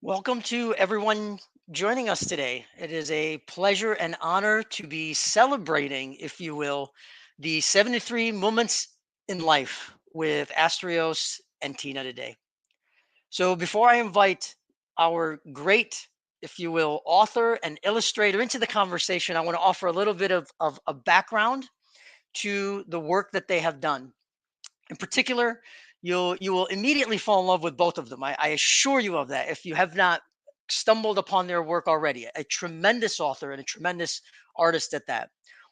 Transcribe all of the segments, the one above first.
Welcome to everyone joining us today. It is a pleasure and honor to be celebrating, if you will, the 73 moments in life with Asterios and Tina today. So, before I invite our great, if you will, author and illustrator into the conversation, I want to offer a little bit of a background to the work that they have done. In particular, you will immediately fall in love with both of them. I assure you of that. If you have not stumbled upon their work already, a tremendous author and a tremendous artist at that.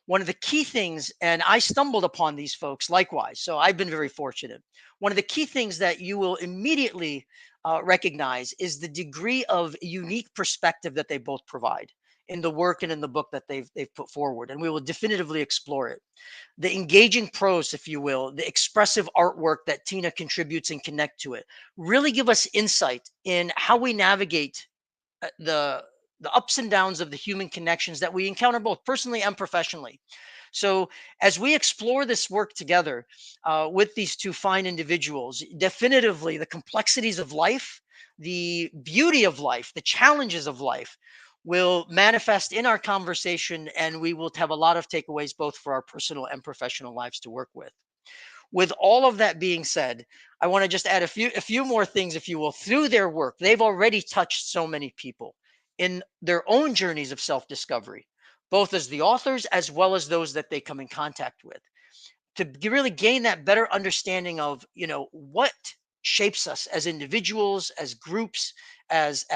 One of the key things, and I stumbled upon these folks likewise, so I've been very fortunate. One of the key things that you will immediately recognize is the degree of unique perspective that they both provide in the work and in the book that they've put forward, and we will definitively explore it. The engaging prose, if you will, the expressive artwork that Tina contributes and connect to it, really give us insight in how we navigate the ups and downs of the human connections that we encounter both personally and professionally. So, as we explore this work together with these two fine individuals, definitively the complexities of life, the beauty of life, the challenges of life will manifest in our conversation, and we will have a lot of takeaways both for our personal and professional lives to work with. With all of that being said, I want to just add a few more things, if you will. Through their work, they've already touched so many people in their own journeys of self-discovery, both as the authors as well as those that they come in contact with, to really gain that better understanding of what shapes us as individuals, as groups, as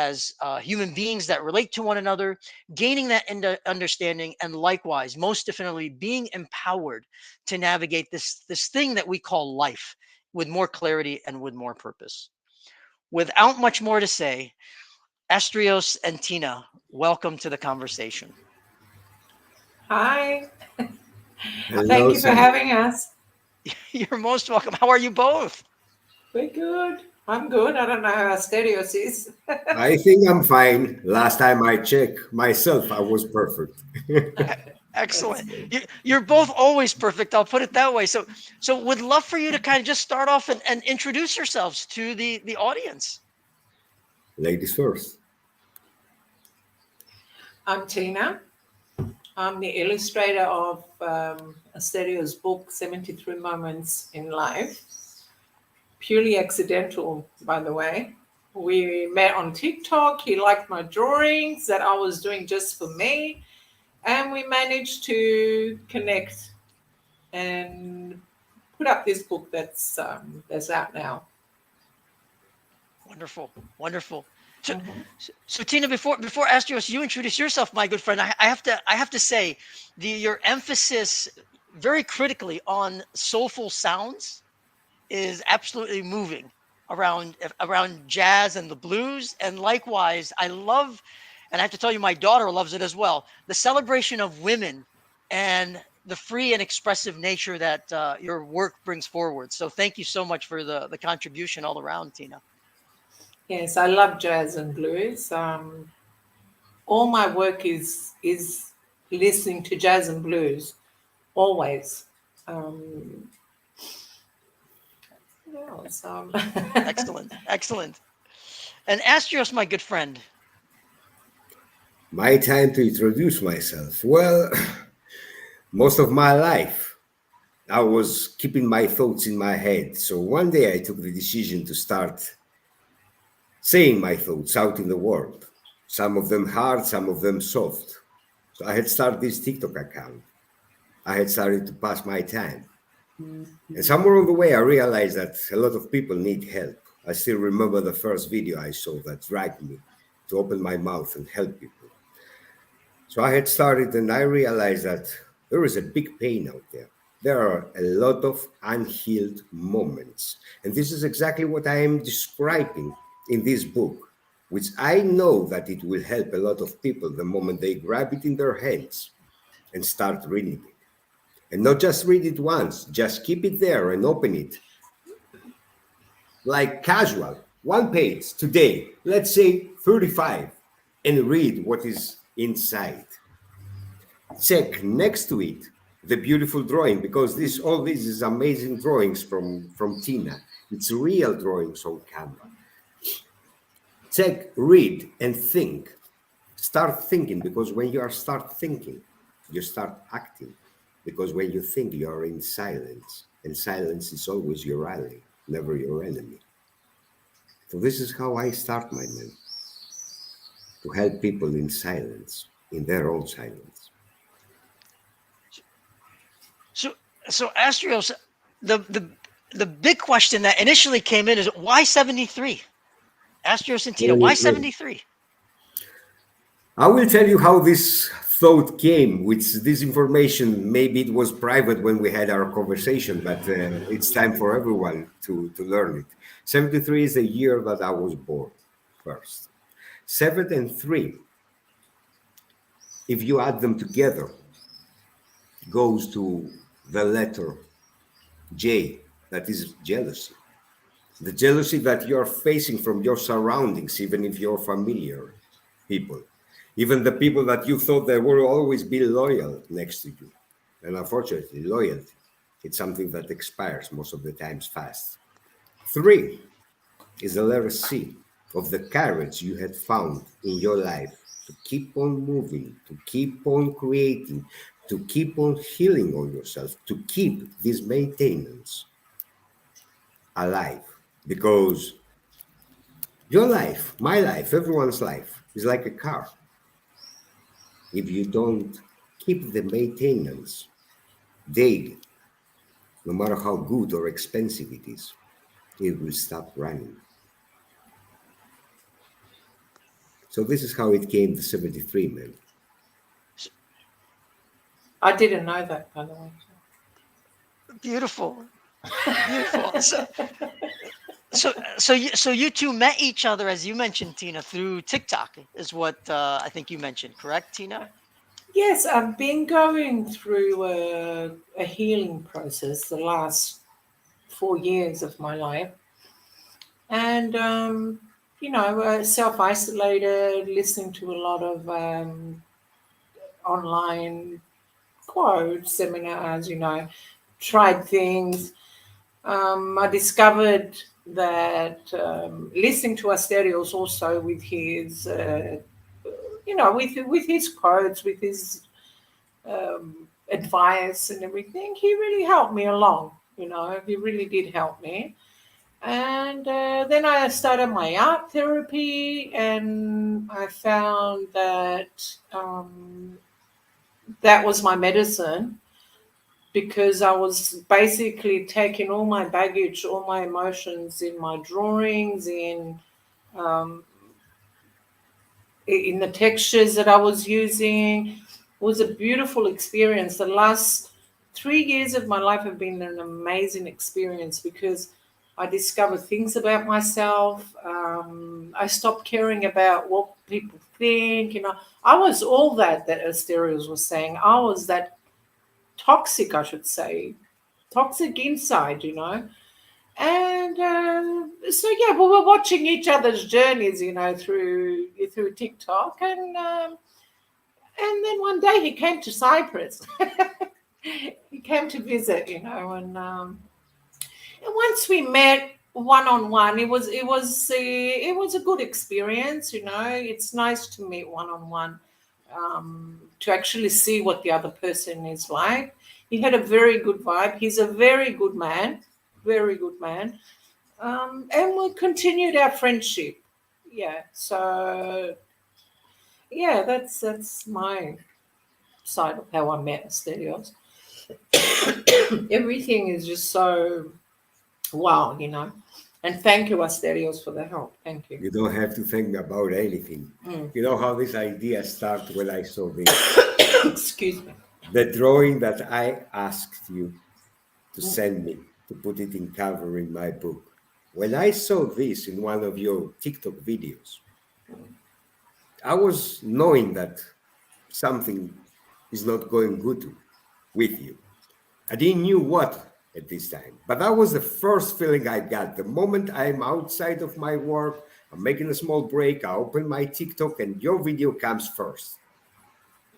human beings that relate to one another, gaining that understanding, and likewise, most definitely, being empowered to navigate this thing that we call life with more clarity and with more purpose. Without much more to say, Astrios and Tina, welcome to the conversation. Hi, thank Hello, you for Sam. having us. You're most welcome. How are you both? We're good. I'm good. I don't know how Asterios is. I think I'm fine. Last time I checked myself, I was perfect. E- That's Excellent. good. You're both always perfect. I'll put it that way. So would love for you to kind of just start off and introduce yourselves to the audience. Ladies first. I'm Tina. I'm the illustrator of Asterios' book, 73 Moments in Life. Purely accidental, by the way. We met on TikTok. He liked my drawings that I was doing just for me. And we managed to connect and put up this book that's out now. Wonderful, wonderful. So, Mhm. so Tina, before Astrios, you introduce yourself, my good friend. I have to say, your emphasis very critically on soulful sounds is absolutely moving around jazz and the blues. And likewise, I love, and I have to tell you, my daughter loves it as well, the celebration of women and the free and expressive nature that your work brings forward. So thank you so much for the contribution all around, Tina. Yes, I love jazz and blues. All my work is listening to jazz and blues always. Um, what else? Excellent, excellent. And Astrios, my good friend. My time to introduce myself. Well, most of my life, I was keeping my thoughts in my head. So one day I took the decision to start saying my thoughts out in the world. Some of them hard, some of them soft. So I had started this TikTok account. I had started to pass my time. And somewhere on the way, I realized that a lot of people need help. I still remember the first video I saw that dragged me to open my mouth and help people. So I had started and I realized that there is a big pain out there. There are a lot of unhealed moments. And this is exactly what I am describing in this book, which I know that it will help a lot of people the moment they grab it in their hands and start reading it. And not just read it once, just keep it there and open it like casual, one page today, let's say 35, and read what is inside. Check next to it the beautiful drawing because this all this is amazing drawings from Tina. It's real drawings on camera. Check, read, and think. Start thinking, because when you start thinking, you start acting. Because when you think, you are in silence, and silence is always your ally, never your enemy. So this is how I start, my man, to help people in silence, in their own silence. So Asterios, the big question that initially came in is why 73? Asterios and Tina, why 73? I will tell you how this thought came, which this information, maybe it was private when we had our conversation, but it's time for everyone to learn it. 73 is the year that I was born first. 7 and 3, if you add them together, goes to the letter J, that is jealousy. The jealousy that you're facing from your surroundings, even if you're familiar people, even the people that you thought they will always be loyal next to you. And unfortunately, loyalty, it's something that expires most of the times fast. 3 is the letter C, of the courage you had found in your life to keep on moving, to keep on creating, to keep on healing on yourself, to keep this maintenance alive. Because your life, my life, everyone's life is like a car. If you don't keep the maintenance daily, no matter how good or expensive it is, it will stop running. So this is how it came to 73, man. I didn't know that, by the way. Beautiful. Beautiful. So you two met each other, as you mentioned, Tina, through TikTok, is what I think you mentioned, correct, Tina? Yes, I've been going through a healing process the last 4 years of my life. And, self-isolated, listening to a lot of online quotes, seminars, tried things. I discovered that listening to Asterios also with his, with his quotes, with his advice and everything, he really helped me along. He really did help me. And then I started my art therapy, and I found that that was my medicine, because I was basically taking all my baggage, all my emotions in my drawings, in the textures that I was using. It was a beautiful experience. The last 3 years of my life have been an amazing experience, because I discovered things about myself. I stopped caring about what people think. I was all that Asterios was saying. I was that toxic, I should say, toxic inside, And so, yeah, we were watching each other's journeys, through TikTok. And then one day he came to Cyprus. He came to visit, and once we met one-on-one, it was a good experience. It's nice to meet one-on-one, to actually see what the other person is like. He had a very good vibe. He's a very good man, and we continued our friendship. Yeah, so yeah, that's my side of how I met Asterios. Everything is just so wow, And thank you, Asterios, for the help. Thank you. You don't have to think about anything. You know how this idea started when I saw this? Excuse me. The drawing that I asked you to send me, to put it in cover in my book. When I saw this in one of your TikTok videos, I was knowing that something is not going good with you. I didn't know what at this time, but that was the first feeling I got. The moment I'm outside of my work, I'm making a small break, I open my TikTok and your video comes first.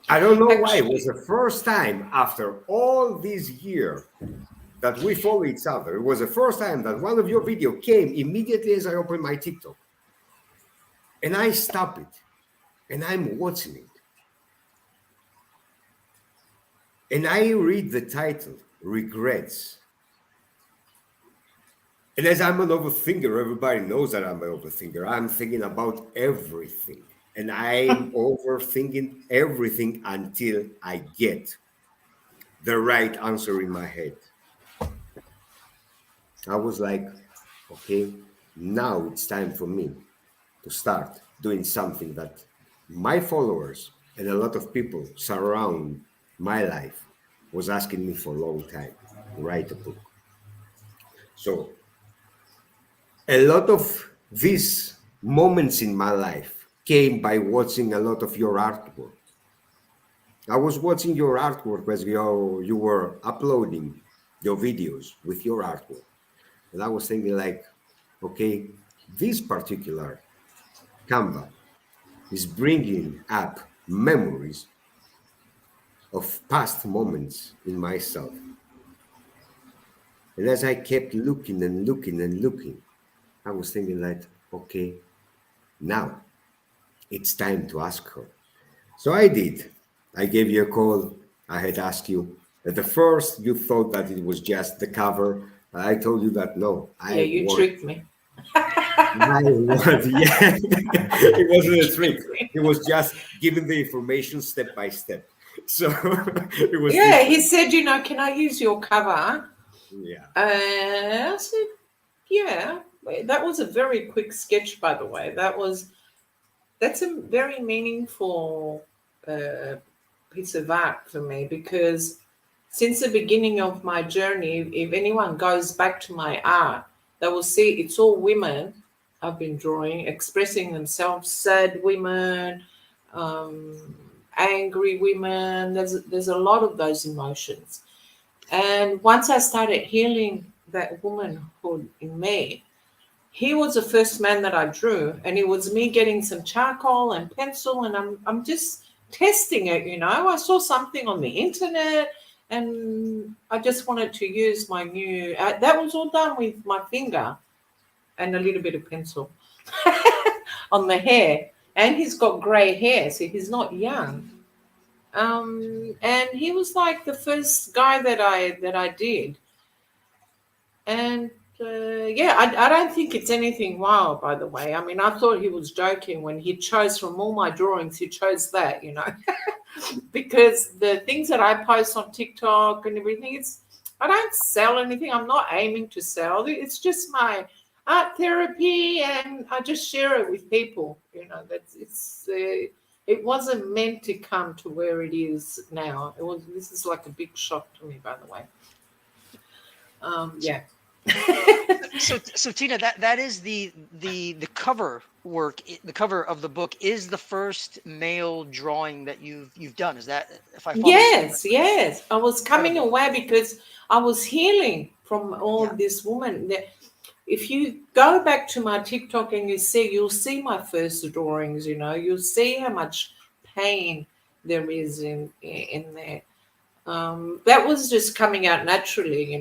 I don't know why. It was the first time after all these years that we follow each other. It was the first time that one of your video came immediately as I opened my TikTok. And I stop it and I'm watching it. And I read the title, Regrets. And as I'm an overthinker, everybody knows that I'm an overthinker. I'm thinking about everything. And I'm overthinking everything until I get the right answer in my head. I was like, okay, now it's time for me to start doing something that my followers and a lot of people surround my life was asking me for a long time, write a book. So a lot of these moments in my life came by watching a lot of your artwork. I was watching your artwork as you were uploading your videos with your artwork. And I was thinking like, okay, this particular Canva is bringing up memories of past moments in myself. And as I kept looking and looking and looking, I was thinking like, okay, now it's time to ask her. So I did. I gave you a call. I had asked you. At the first, you thought that it was just the cover. I told you that no, Yeah, you tricked me. I want, yeah. It wasn't a trick. It was just giving the information step by step. So it was Yeah, different. he said, can I use your cover? Yeah. And I said, yeah. That was a very quick sketch, by the way. That's a very meaningful piece of art for me, because since the beginning of my journey, if anyone goes back to my art, they will see it's all women I've been drawing, expressing themselves, sad women, angry women. There's a lot of those emotions. And once I started healing that womanhood in me, he was the first man that I drew, and it was me getting some charcoal and pencil, and I'm just testing it. I saw something on the internet, and I just wanted to use my new. That was all done with my finger and a little bit of pencil on the hair. And he's got grey hair, so he's not young. And he was like the first guy that I did. And I don't think it's anything wild, by the way. I mean, I thought he was joking when he chose from all my drawings, he chose that, because the things that I post on TikTok and everything, I don't sell anything. I'm not aiming to sell. It's just my art therapy, and I just share it with people. It wasn't meant to come to where it is now. This is like a big shock to me, by the way. Yeah. So Tina, that is the cover work. The cover of the book is the first male drawing that you've done. Is that, if I follow? Yes. I was coming away because I was healing from all this woman. If you go back to my TikTok and you'll see my first drawings. You'll see how much pain there is in there. That was just coming out naturally,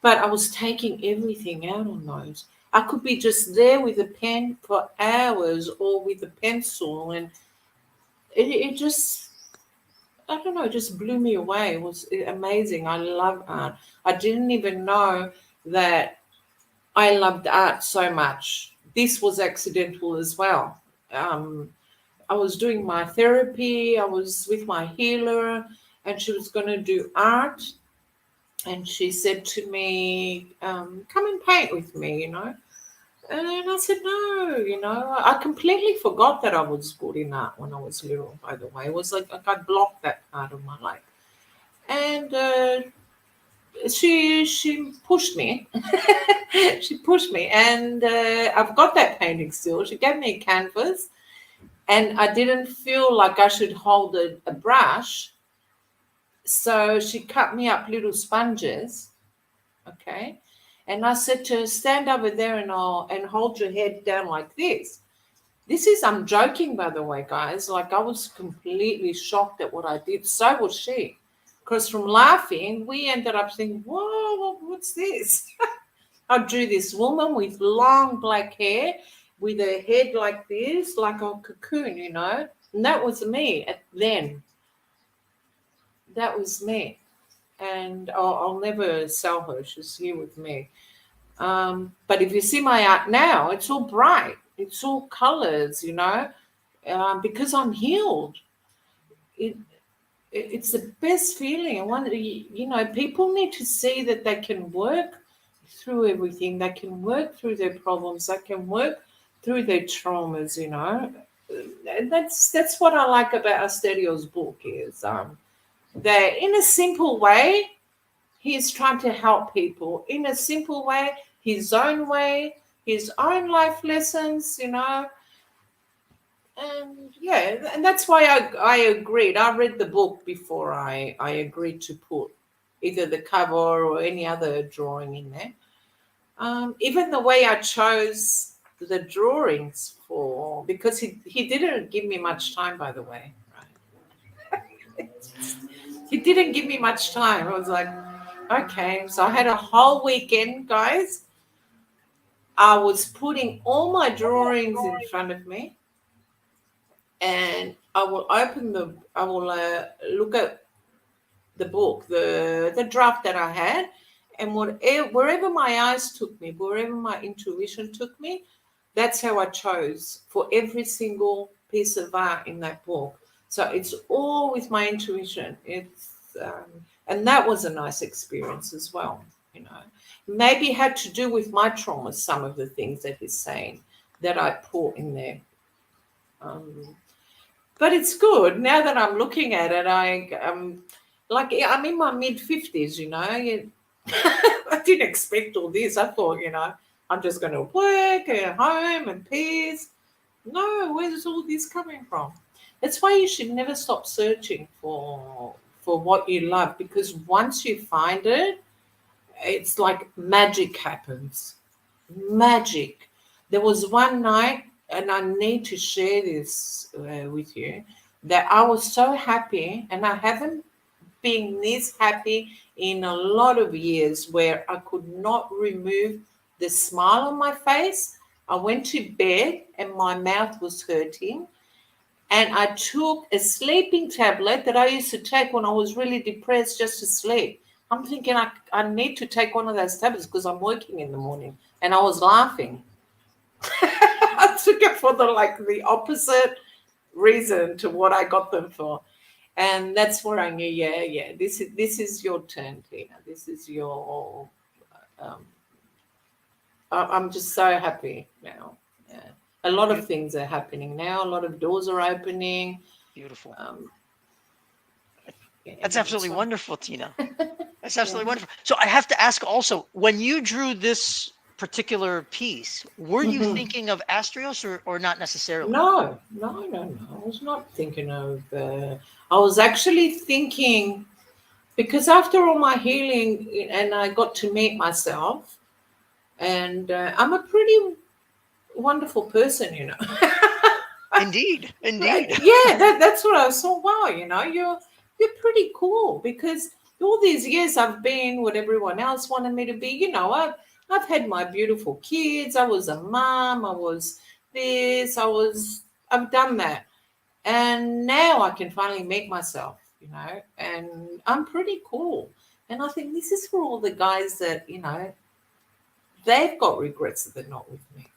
But I was taking everything out on those. I could be just there with a pen for hours, or with a pencil, and it just, I don't know, it just blew me away. It was amazing. I love art. I didn't even know that I loved art so much. This was accidental as well. I was doing my therapy. I was with my healer, and she was going to do art. And she said to me, come and paint with me, And I said, no, I completely forgot that I was good in art when I was little, by the way. It was like I blocked that part of my life. And she pushed me. She pushed me. And I've got that painting still. She gave me a canvas. And I didn't feel like I should hold a brush. So she cut me up little sponges, okay? And I said to her, stand over there and hold your head down like this. I'm joking, by the way, guys. Like, I was completely shocked at what I did. So was she. Because from laughing, we ended up thinking, whoa, what's this? I drew this woman with long black hair, with a head like this, like a cocoon, you know. And that was me then. That was me. And I'll never sell her. She's here with me. But if you see my art now, it's all bright. It's all colors, you know, because I'm healed. It's the best feeling. I wonder, you know, people need to see that they can work through everything. They can work through their problems. They can work through their traumas, you know. And that's what I like about Asterios' book is that in a simple way, he's trying to help people in a simple way, his own life lessons, you know. And yeah, and that's why I agreed. I read the book before I agreed to put either the cover or any other drawing in there. Even the way I chose the drawings for, because he didn't give me much time, by the way. Right? He didn't give me much time. I was like, okay. So I had a whole weekend, guys. I was putting all my drawings in front of me, and I will look at the book, the draft that I had, and wherever my eyes took me, wherever my intuition took me, that's how I chose for every single piece of art in that book. So it's all with my intuition. And that was a nice experience as well, you know. Maybe it had to do with my traumas, some of the things that he's saying that I put in there. But it's good now that I'm looking at it. I'm in my mid-50s, you know. I didn't expect all this. I thought, you know, I'm just going to work at home and peace. No, where's all this coming from? That's why you should never stop searching for what you love, because once you find it, it's like magic happens. Magic. There was one night, and I need to share this with you, that I was so happy, and I haven't been this happy in a lot of years, where I could not remove the smile on my face. I went to bed and my mouth was hurting, and I took a sleeping tablet that I used to take when I was really depressed just to sleep. I'm thinking I need to take one of those tablets because I'm working in the morning, and I was laughing. I took it for the opposite reason to what I got them for. And that's where I knew, yeah, this is your turn, Tina. This is your I'm just so happy now. Yeah. A lot of things are happening now. A lot of doors are opening. Beautiful. Yeah, That's absolutely wonderful, Tina. That's absolutely wonderful. So I have to ask also, when you drew this particular piece, were you thinking of Asterios or not necessarily? No. I was not thinking of. I was actually thinking, because after all my healing, and I got to meet myself, and I'm a pretty wonderful person, you know. Indeed. Yeah, that's what I thought. Wow, you know, you're pretty cool, because all these years I've been what everyone else wanted me to be. You know, I've had my beautiful kids. I was a mom. I was this. I've done that, and now I can finally meet myself. You know, and I'm pretty cool. And I think this is for all the guys that, you know, they've got regrets that they're not with me.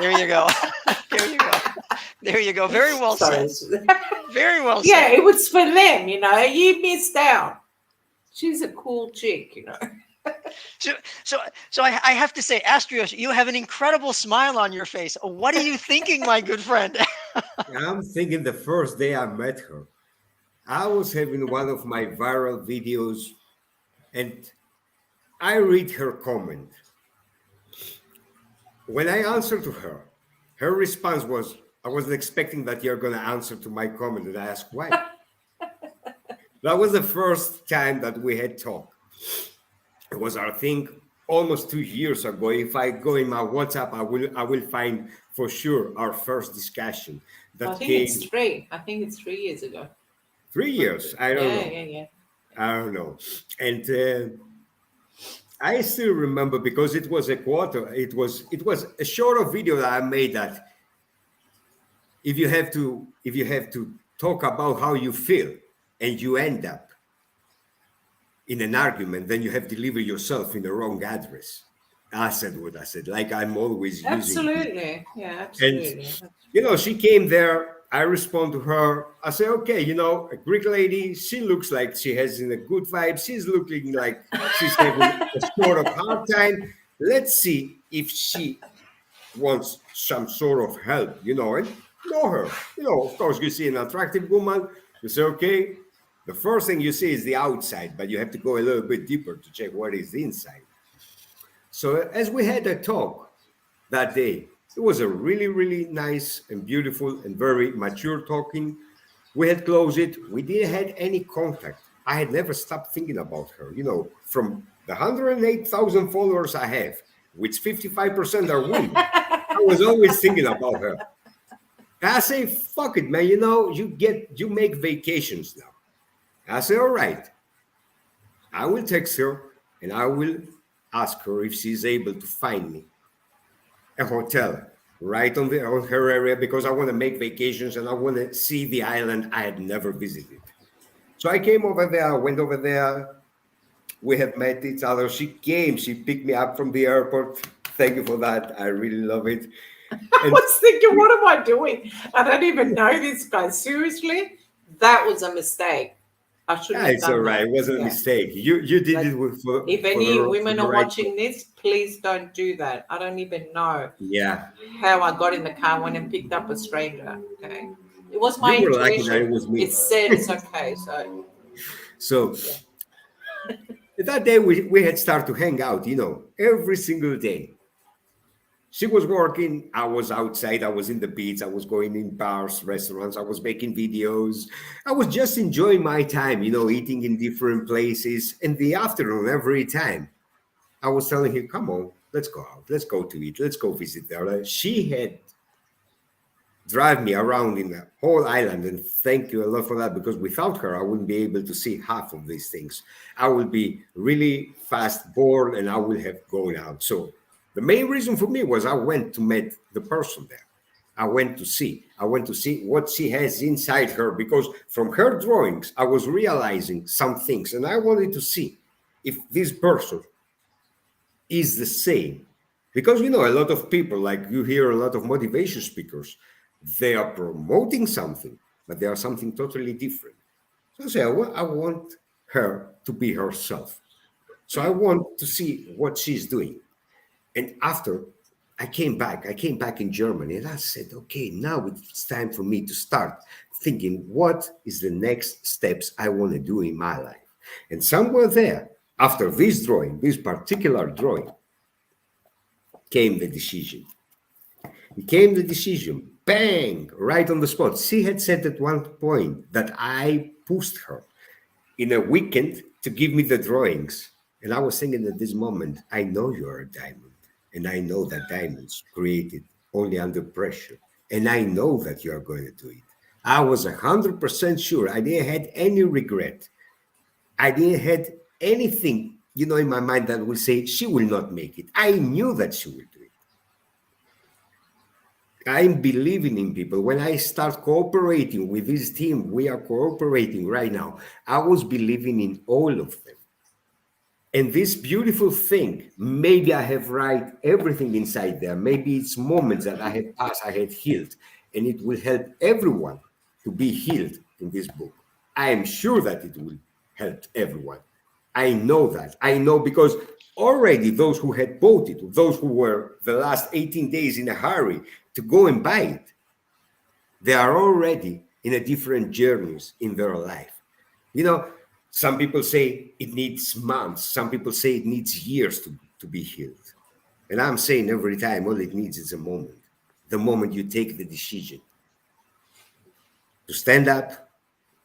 There you go. There you go. Very well said. Very well said. Yeah, it was for them, you know. You missed out. She's a cool chick, you know. So I have to say, Asterios, you have an incredible smile on your face. What are you thinking, my good friend? I'm thinking the first day I met her, I was having one of my viral videos, and I read her comment. When I answered to her, her response was, I wasn't expecting that you're going to answer to my comment. And I asked, why? That was the first time that we had talked. It was, I think, almost 2 years ago. If I go in my WhatsApp, I will find for sure our first discussion. I think it's 3. I think it's 3 years ago. 3 years? I don't know. Yeah. I don't know. And I still remember because it was a quarter. It was a short of video that I made. That if you have to talk about how you feel and you end up in an argument, then you have delivered yourself in the wrong address. I said what I said. Like I'm always using. Absolutely, yeah, absolutely. And she came there. I respond to her. I say, okay, a Greek lady, she looks like she has a good vibe. She's looking like she's having a sort of hard time. Let's see if she wants some sort of help, and know her. Of course, you see an attractive woman, you say, okay, the first thing you see is the outside, but you have to go a little bit deeper to check what is the inside. So as we had a talk that day, it was a really, really nice and beautiful and very mature talking. We had closed it. We didn't have any contact. I had never stopped thinking about her. From the 108,000 followers I have, which 55% are women, I was always thinking about her. I say, fuck it, man. You make vacations now. I say, all right. I will text her and I will ask her if she's able to find me a hotel right on her area, because I want to make vacations and I want to see the island I had never visited. So I came over there, went over there. We have met each other. She picked me up from the airport. Thank you for that. I really love it. I was thinking, what am I doing? I don't even know this guy. Seriously? That was a mistake. I shouldn't have it's done all right. that. It wasn't a mistake. You did it with. If any women are watching this, please don't do that. I don't even know. Yeah. How I got in the car, went and picked up a stranger. Okay. It was my You were lucky intuition. that it was me. It said it's okay. So that day we had started to hang out, every single day. She was working, I was outside, I was in the beach, I was going in bars, restaurants, I was making videos. I was just enjoying my time, eating in different places. In the afternoon, every time, I was telling her, come on, let's go out, let's go to eat, let's go visit there. She had drive me around in the whole island, and thank you a lot for that, because without her, I wouldn't be able to see half of these things. I would be really fast bored and I would have gone out. So the main reason for me was I went to meet the person there. I went to see what she has inside her, because from her drawings, I was realizing some things, and I wanted to see if this person is the same. Because, a lot of people, like you hear a lot of motivation speakers, they are promoting something, but they are something totally different. So I say, I want her to be herself. So I want to see what she's doing. And after I came back in Germany, and I said, okay, now it's time for me to start thinking, what is the next steps I want to do in my life? And somewhere there, after this particular drawing, came the decision. It came the decision, bang, right on the spot. She had said at one point that I pushed her in a weekend to give me the drawings. And I was thinking at this moment, I know you're a diamond. And I know that diamonds created only under pressure. And I know that you are going to do it. I was 100% sure. I didn't have any regret. I didn't have anything, in my mind that would say she will not make it. I knew that she will do it. I'm believing in people. When I start cooperating with this team, we are cooperating right now. I was believing in all of them. And this beautiful thing, maybe I have write everything inside there. Maybe it's moments that I have passed, I have healed. And it will help everyone to be healed in this book. I am sure that it will help everyone. I know that. I know because already those who had bought it, those who were the last 18 days in a hurry to go and buy it, they are already in a different journeys in their life. Some people say it needs months. Some people say it needs years to be healed. And I'm saying every time, all it needs is a moment. The moment you take the decision to stand up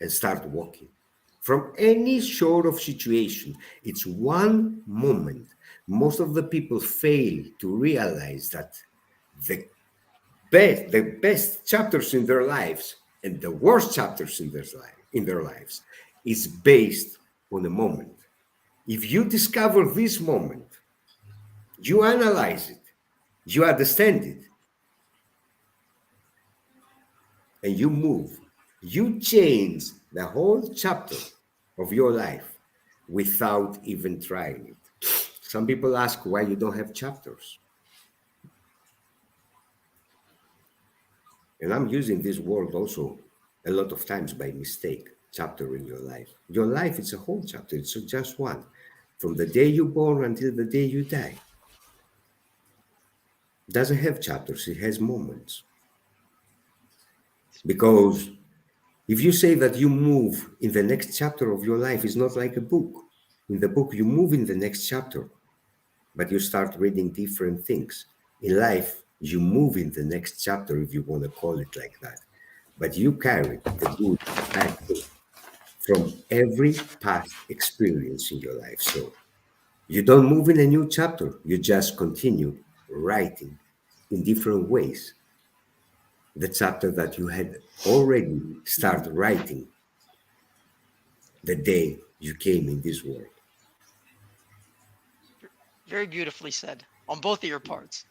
and start walking. From any sort of situation, it's one moment. Most of the people fail to realize that the best chapters in their lives and the worst chapters in their lives is based on a moment. If you discover this moment, You analyze it, you understand it, and you move. You change the whole chapter of your life without even trying it. Some people ask why you don't have chapters. And I'm using this word also a lot of times by mistake, chapter in your life. Your life is a whole chapter, it's just one. From the day you're born until the day you die. It doesn't have chapters, it has moments. Because if you say that you move in the next chapter of your life, it's not like a book. In the book, you move in the next chapter, but you start reading different things. In life, you move in the next chapter, if you want to call it like that. But you carry the good, bad thing from every past experience in your life. So you don't move in a new chapter, you just continue writing in different ways the chapter that you had already started writing the day you came in this world. Very beautifully said on both of your parts.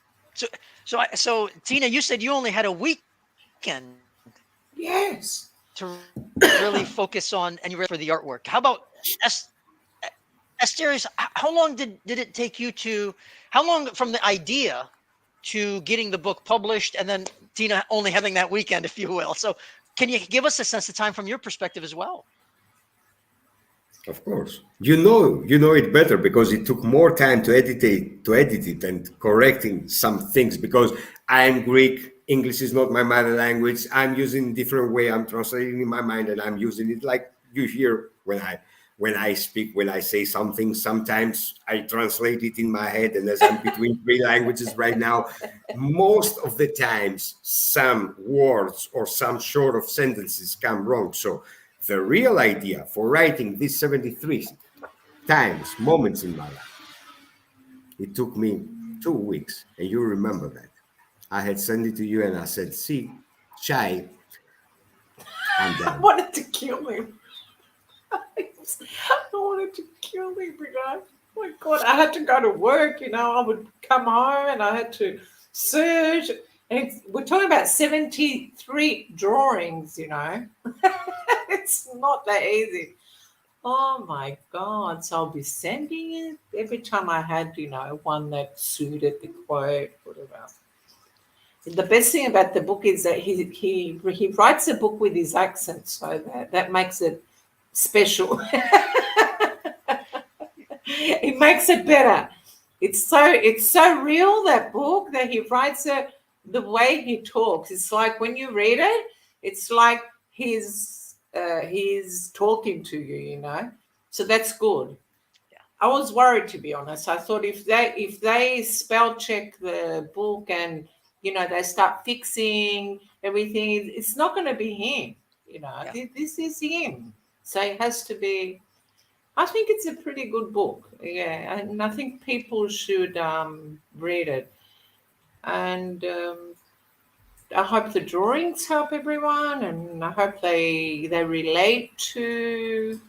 So Tina, you said you only had a weekend Yes. to really focus on, and you read for the artwork. How about Asterios? How long did it take you to? How long from the idea to getting the book published, and then Tina only having that weekend, if you will? So, can you give us a sense of time from your perspective as well? Of course, you know it better because it took more time to edit it and correcting some things because I'm Greek. English is not my mother language. I'm using different way. I'm translating in my mind, and I'm using it like you hear when I speak, when I say something. Sometimes I translate it in my head, and as I'm between three languages right now, most of the times some words or some short of sentences come wrong. So the real idea for writing these 73 moments in my life, it took me 2 weeks, and you remember that. I had sent it to you, and I said, see, Chai, I'm I done. wanted to kill him. I wanted to kill him because, oh my God, I had to go to work, I would come home and I had to search. And we're talking about 73 drawings, It's not that easy. Oh my God. So I'll be sending it every time I had, one that suited the quote, whatever. The best thing about the book is that he writes a book with his accent, so that makes it special. It makes it better. It's so real, that book, that he writes it the way he talks. It's like when you read it, it's like he's talking to you, So that's good. Yeah. I was worried, to be honest. I thought if they spell check the book and they start fixing everything, it's not going to be him. Yeah. This is him, so it has to be. I think it's a pretty good book, yeah, and I think people should read it. And I hope the drawings help everyone, and I hope they relate to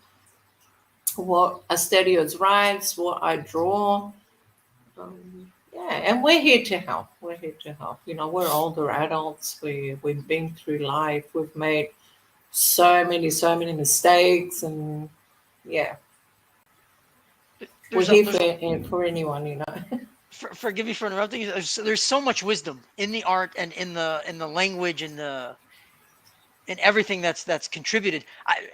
what Asterios writes, what I draw. Yeah, and we're here to help. We're here to help. We're older adults. We've been through life. We've made so many mistakes, and yeah, we're here for anyone. Forgive me for interrupting you. There's so much wisdom in the art and in the language and in everything that's contributed.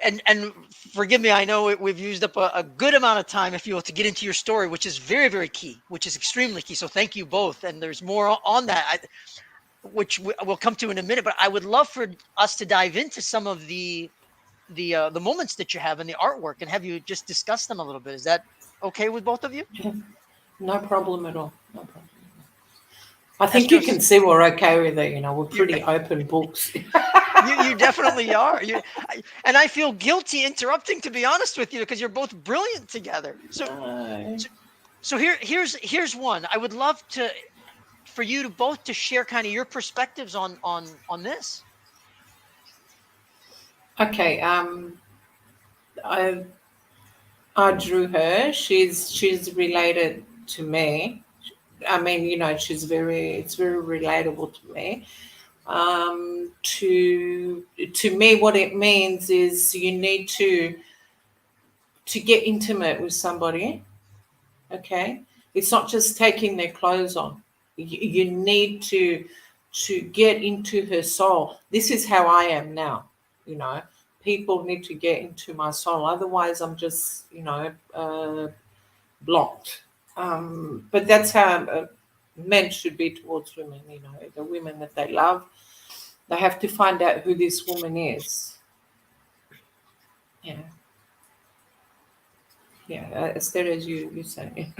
And forgive me, I know we've used up a good amount of time, if you will, to get into your story, which is very, very key, which is extremely key. So thank you both. And there's more on that, which we'll come to in a minute. But I would love for us to dive into some of the moments that you have in the artwork and have you just discuss them a little bit. Is that okay with both of you? No problem at all. No problem. I think you can see we're okay with it. We're pretty open books. You definitely are. And I feel guilty interrupting, to be honest with you, because you're both brilliant together. So here's one. I would love for you to both to share kind of your perspectives on this. Okay. I drew her. She's related to me. I mean, you know, it's very relatable to me. To me, what it means is you need to get intimate with somebody. Okay, it's not just taking their clothes on. You need to get into her soul. This is how I am now. You know, people need to get into my soul. Otherwise, I'm just, you know, blocked. But that's how men should be towards women. You know, the women that they love, they have to find out who this woman is. Yeah. Yeah, Asterios, you say.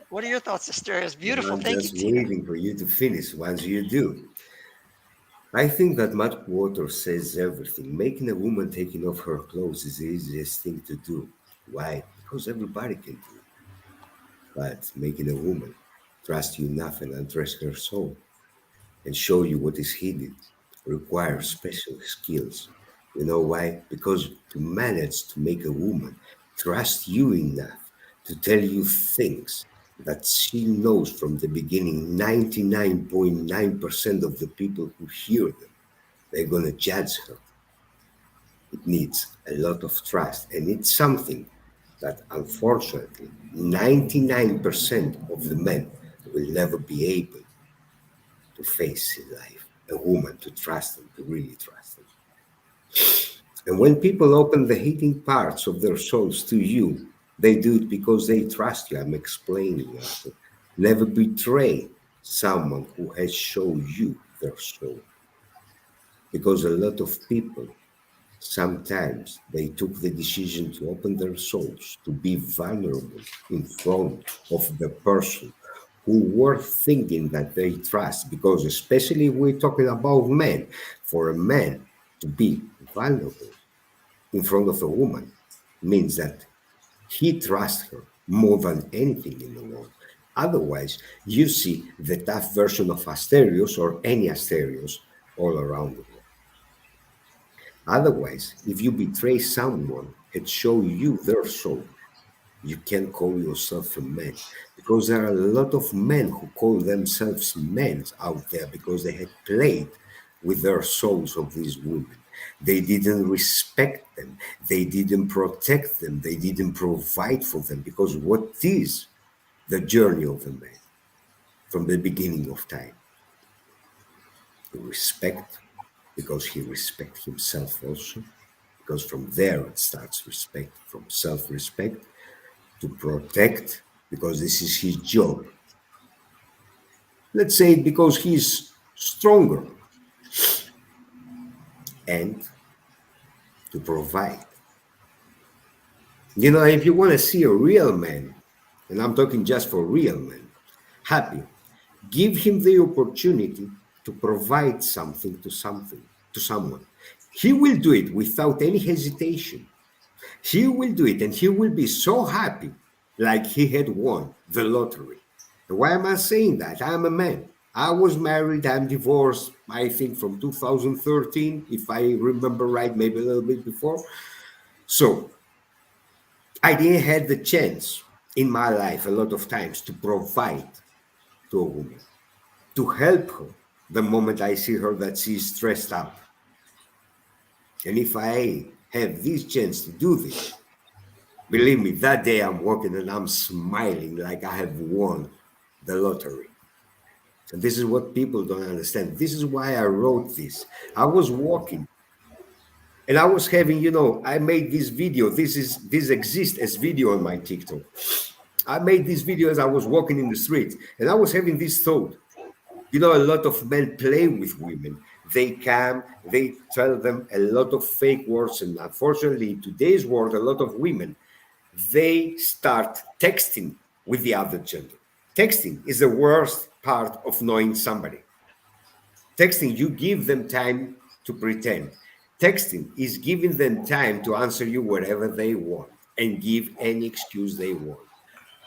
What are your thoughts, Asterios? And Beautiful. I'm Thank you, just Tina. waiting for you to finish. Once you do, I think that Matt Water says everything. Making a woman taking off her clothes is the easiest thing to do. Why? Because everybody can do it. But making a woman trust you enough and undress her soul and show you what is hidden requires special skills. You know why? Because to manage to make a woman trust you enough to tell you things that she knows from the beginning, 99.9% of the people who hear them, they're going to judge her. It needs a lot of trust, and it's something that unfortunately 99% of the men will never be able to face in life. A woman to trust them, to really trust them. And when people open the hidden parts of their souls to you, they do it because they trust you. I'm explaining that. Never betray someone who has shown you their soul. Because a lot of people, sometimes they took the decision to open their souls, to be vulnerable in front of the person who were thinking that they trust. Because especially we're talking about men, for a man to be vulnerable in front of a woman means that he trusts her more than anything in the world. Otherwise, you see the tough version of Asterios or any Asterios all around the world. Otherwise, if you betray someone and show you their soul, you can't call yourself a man, because there are a lot of men who call themselves men out there because they had played with their souls of these women. They didn't respect them. They didn't protect them. They didn't provide for them, because what is the journey of a man from the beginning of time? To respect, because he respects himself also, because from there it starts respect, from self-respect, to protect, because this is his job. Let's say because he's stronger, and to provide. You know, if you want to see a real man, and I'm talking just for real men, happy, give him the opportunity to provide something to someone. He will do it without any hesitation. He will do it, and he will be so happy, like he had won the lottery. And why am I saying that? I'm a man. I was married, I'm divorced, I think from 2013, if I remember right, maybe a little bit before. So I didn't have the chance in my life a lot of times to provide to a woman, to help her the moment I see her that she's stressed out. And if I have this chance to do this, believe me, that day I'm walking and I'm smiling like I have won the lottery. And this is what people don't understand. This is why I wrote this. I was walking and I was having, you know, I made this video. This exists as video on my TikTok. I made this video as I was walking in the street, and I was having this thought. You know, a lot of men play with women. They come, they tell them a lot of fake words. And unfortunately, in today's world, a lot of women, they start texting with the other gender. Texting is the worst part of knowing somebody. Texting, you give them time to pretend. Texting is giving them time to answer you whatever they want and give any excuse they want.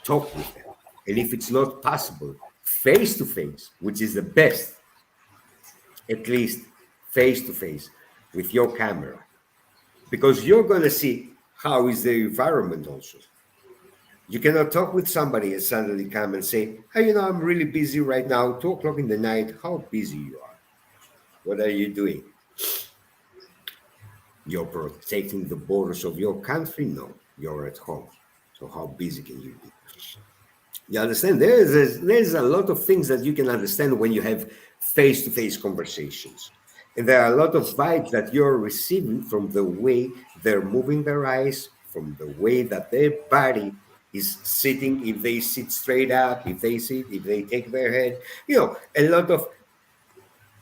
Talk with them. And if it's not possible, face to face, which is the best, at least face to face with your camera, because you're going to see how is the environment also. You cannot talk with somebody and suddenly come and say, hey, you know, I'm really busy right now, 2 o'clock in the night. How busy you are? What are you doing? You're protecting the borders of your country? No, you're at home. So how busy can you be? You understand? There's a lot of things that you can understand when you have face-to-face conversations. And there are a lot of vibes that you're receiving from the way they're moving their eyes, from the way that their body is sitting, if they sit straight up, if they sit, if they take their head, you know, a lot of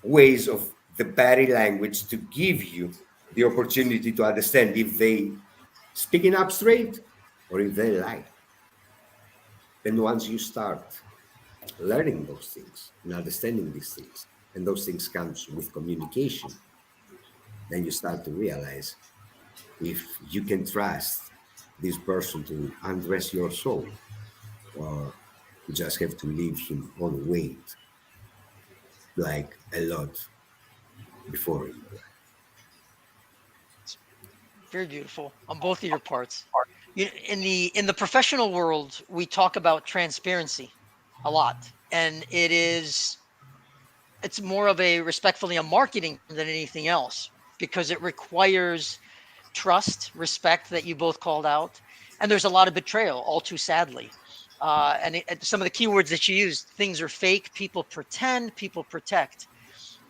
ways of the body language to give you the opportunity to understand if they speaking up straight or if they lie. Then once you start learning those things and understanding these things, and those things comes with communication, then you start to realize if you can trust this person to undress your soul, or you just have to leave him on wait like a lot before in your life. Very beautiful on both of your parts. In the professional world, we talk about transparency a lot, and it's more of a marketing than anything else, because it requires trust, respect that you both called out, and there's a lot of betrayal, all too sadly. Some of the keywords that you used: things are fake, people pretend, people protect.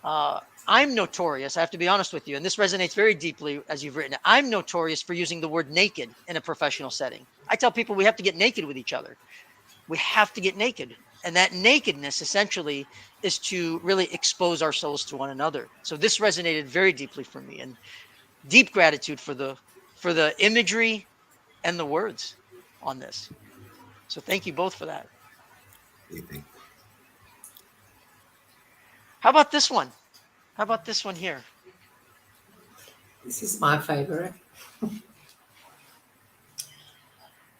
I'm notorious, I have to be honest with you, and this resonates very deeply as you've written it. I'm notorious for using the word naked in a professional setting. I tell people we have to get naked with each other. We have to get naked. And that nakedness essentially is to really expose ourselves to one another. So this resonated very deeply for me, and deep gratitude for the imagery and the words on this. So thank you both for that. Anything. How about this one? How about this one here? This is my favorite.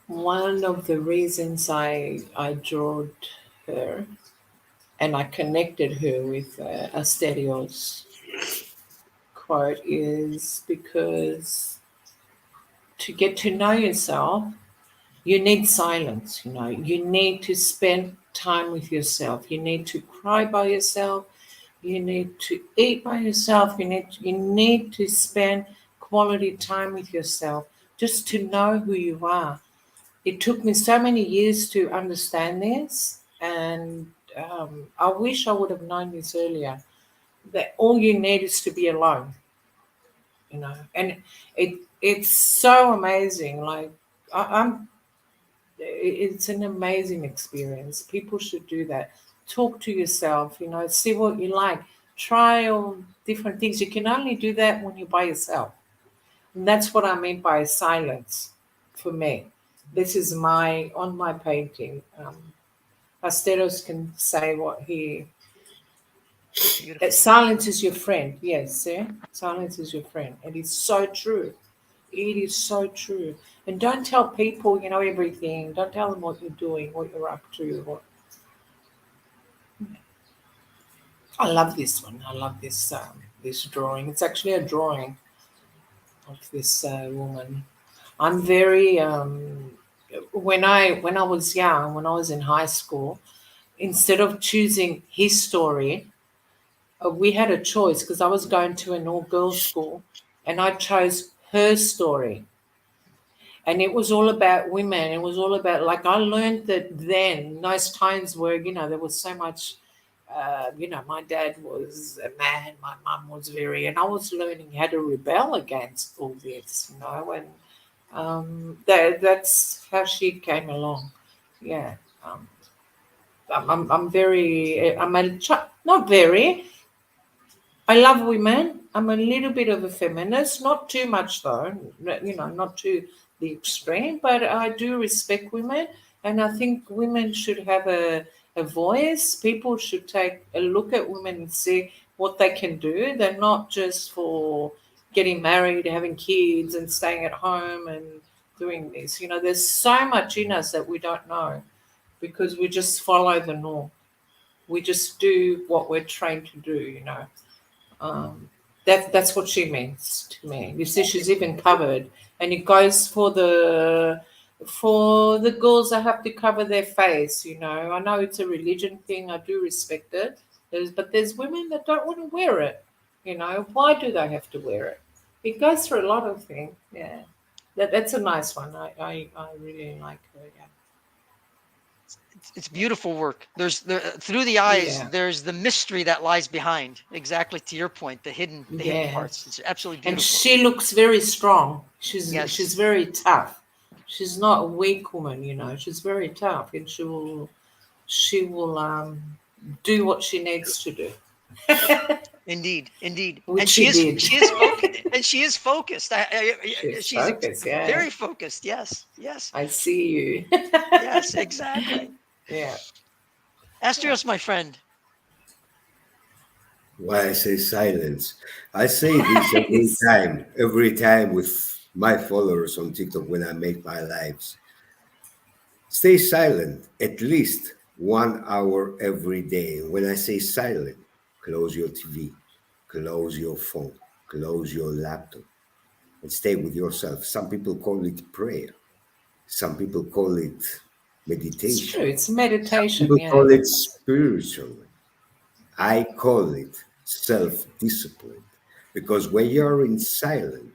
One of the reasons I drew her and I connected her with Asterios quote is because to get to know yourself, you need silence. You know, you need to spend time with yourself. You need to cry by yourself. You need to eat by yourself. You need to spend quality time with yourself just to know who you are. It took me so many years to understand this, and I wish I would have known this earlier. That all you need is to be alone, you know. And it's so amazing. Like it's an amazing experience. People should do that. Talk to yourself, you know, see what you like. Try all different things. You can only do that when you're by yourself. And that's what I mean by silence for me. This is on my painting. Asterios can say what he... Silence is your friend. Yes, yeah? Silence is your friend. It is so true. It is so true. And don't tell people, you know, everything. Don't tell them what you're doing, what you're up to. I love this one. I love this this drawing. It's actually a drawing of this woman. I'm very when I was young, when I was in high school, instead of choosing his story, we had a choice because I was going to an all-girls school, and I chose her story. And it was all about women. It was all about, like, I learned that then, those times where, you know, there was so much, you know, my dad was a man, my mum was and I was learning how to rebel against all this, you know, and that's how she came along. Yeah. Not very. I love women. I'm a little bit of a feminist, not too much though, you know, not to the extreme, but I do respect women, and I think women should have a voice. People should take a look at women and see what they can do. They're not just for getting married, having kids and staying at home and doing this. You know, there's so much in us that we don't know because we just follow the norm. We just do what we're trained to do, you know. That's what she means to me. You see, she's even covered, and it goes for the for the girls that have to cover their face, you know, I know it's a religion thing. I do respect it. But there's women that don't want to wear it. You know, why do they have to wear it? It goes through a lot of things. Yeah, that's a nice one. I really like her. Yeah. It's beautiful work. Through the eyes, Yeah. there's the mystery that lies behind. Exactly to your point, the hidden Yeah. parts. It's absolutely And beautiful. she looks very strong. She's Yes. very tough. She's not a weak woman, you know. She's very tough, and she will do what she needs to do. Indeed. Which And she did. she is focused. And she is focused. She's focused, yeah. very focused. Yes. I see you. Yes, exactly. Yeah. Asterios, my friend. Why I say silence? I say this every time with my followers on TikTok when I make my lives. Stay silent at least 1 hour every day. When I say silent, close your TV, close your phone, close your laptop, and stay with yourself. Some people call it prayer. Some people call it meditation. It's true. It's Some meditation. people Yeah. call it spiritual. I call it self-discipline, because when you're in silence,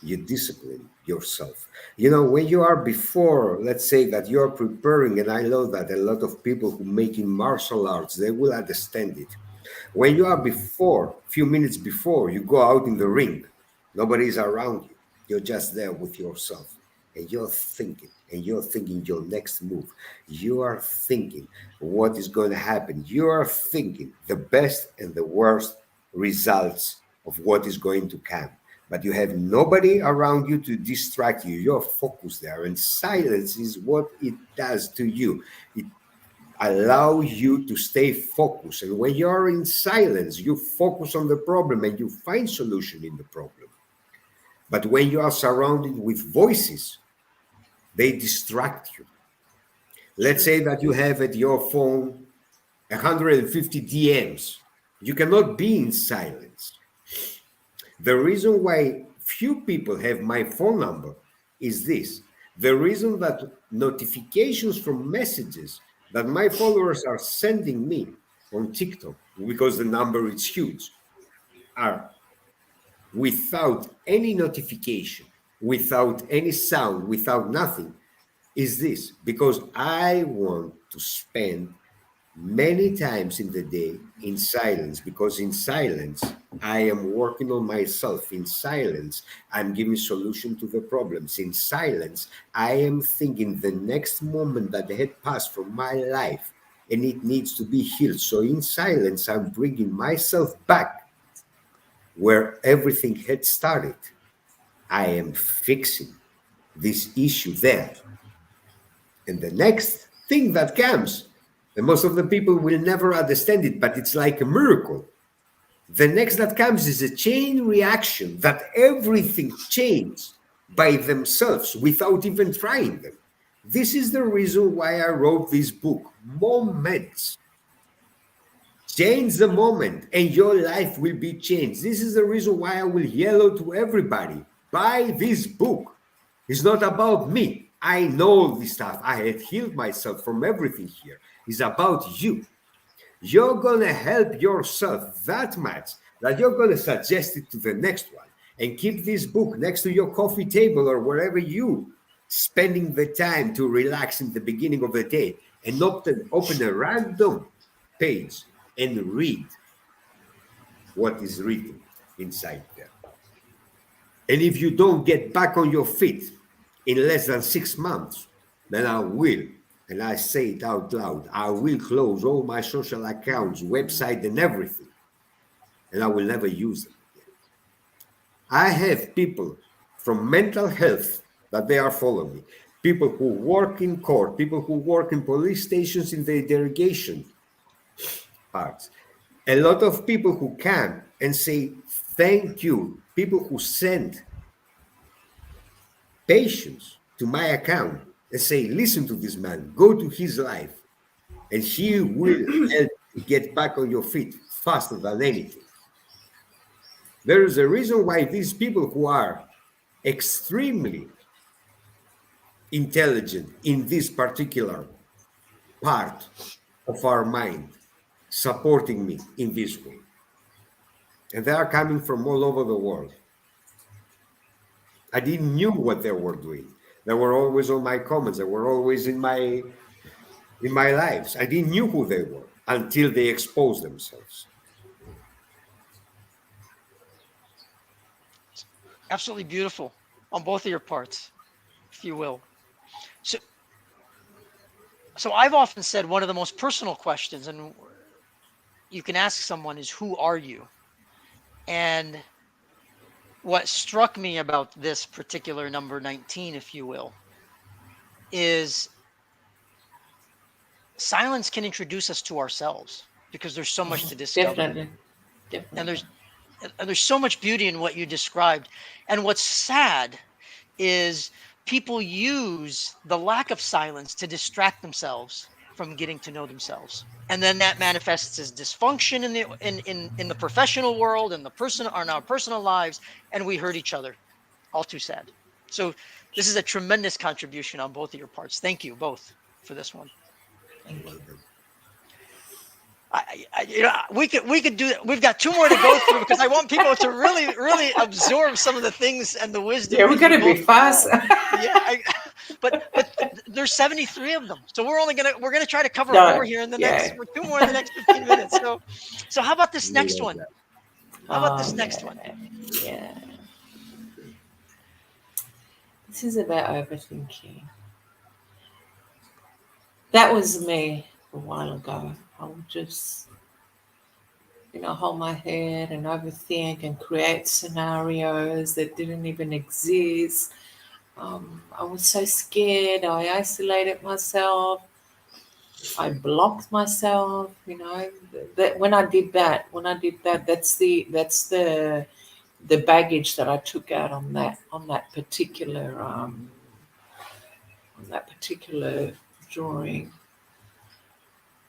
you discipline yourself. You know, when you are before, let's say that you're preparing, and I know that a lot of people who making martial arts, they will understand it. When you are before, few minutes before you go out in the ring, nobody's around you. You're just there with yourself, and you're thinking your next move. You are thinking what is going to happen. You are thinking the best and the worst results of what is going to come. But you have nobody around you to distract you. You're focused there, and silence is what it does to you. It allows you to stay focused. And when you're in silence, you focus on the problem and you find solution in the problem. But when you are surrounded with voices, they distract you. Let's say that you have at your phone 150 DMs. You cannot be in silence. The reason why few people have my phone number is this. The reason that notifications from messages that my followers are sending me on TikTok, because the number is huge, are without any notification, without any sound, without nothing, is this. Because I want to spend many times in the day in silence, because in silence I am working on myself. In silence I'm giving solution to the problems. In silence I am thinking the next moment that had passed from my life and it needs to be healed. So in silence I'm bringing myself back where everything had started. I am fixing this issue there, and the next thing that comes, and most of the people will never understand it, but it's like a miracle. The next that comes is a chain reaction that everything changes by themselves without even trying them. This is the reason why I wrote this book, Moments. Change the moment and your life will be changed. This is the reason why I will yell to everybody, buy this book. It's not about me. I know this stuff. I had healed myself from everything here. It's about you. You're going to help yourself that much that you're going to suggest it to the next one and keep this book next to your coffee table or wherever you spending the time to relax in the beginning of the day, and open a random page and read what is written inside there. And if you don't get back on your feet in less than 6 months, then I will, and I say it out loud, I will close all my social accounts, website, and everything, and I will never use them again. I have people from mental health that they are following me, people who work in court, people who work in police stations in the interrogation parts, a lot of people who come and say thank you, people who send patients to my account and say, listen to this man, go to his life, and he will help you get back on your feet faster than anything. There is a reason why these people who are extremely intelligent in this particular part of our mind supporting me in this way. And they are coming from all over the world. I didn't knew what they were doing. They were always on my comments. They were always in my lives. I didn't knew who they were until they exposed themselves. Absolutely beautiful on both of your parts, if you will. So I've often said one of the most personal questions, and you can ask someone, is who are you? And what struck me about this particular number 19, if you will, is silence can introduce us to ourselves because there's so much to discover. Definitely. And there's so much beauty in what you described. And what's sad is people use the lack of silence to distract themselves from getting to know themselves, and then that manifests as dysfunction in the professional world and in our personal lives, and we hurt each other. All too sad. So this is a tremendous contribution on both of your parts. Thank you both for this one. Thank you. We could do that. We've got two more to go through because I want people to really absorb some of the things and the wisdom. Yeah, we're going to be fast. But there's 73 of them, so we're gonna try to cover more here in the next. Two more in the next 15 minutes. So how about this next one? How about this next one? Yeah. This is about overthinking. That was me a while ago. I would just, hold my head and overthink and create scenarios that didn't even exist. I was so scared. I isolated myself. I blocked myself. That when I did that, that's the baggage that I took out on that particular drawing.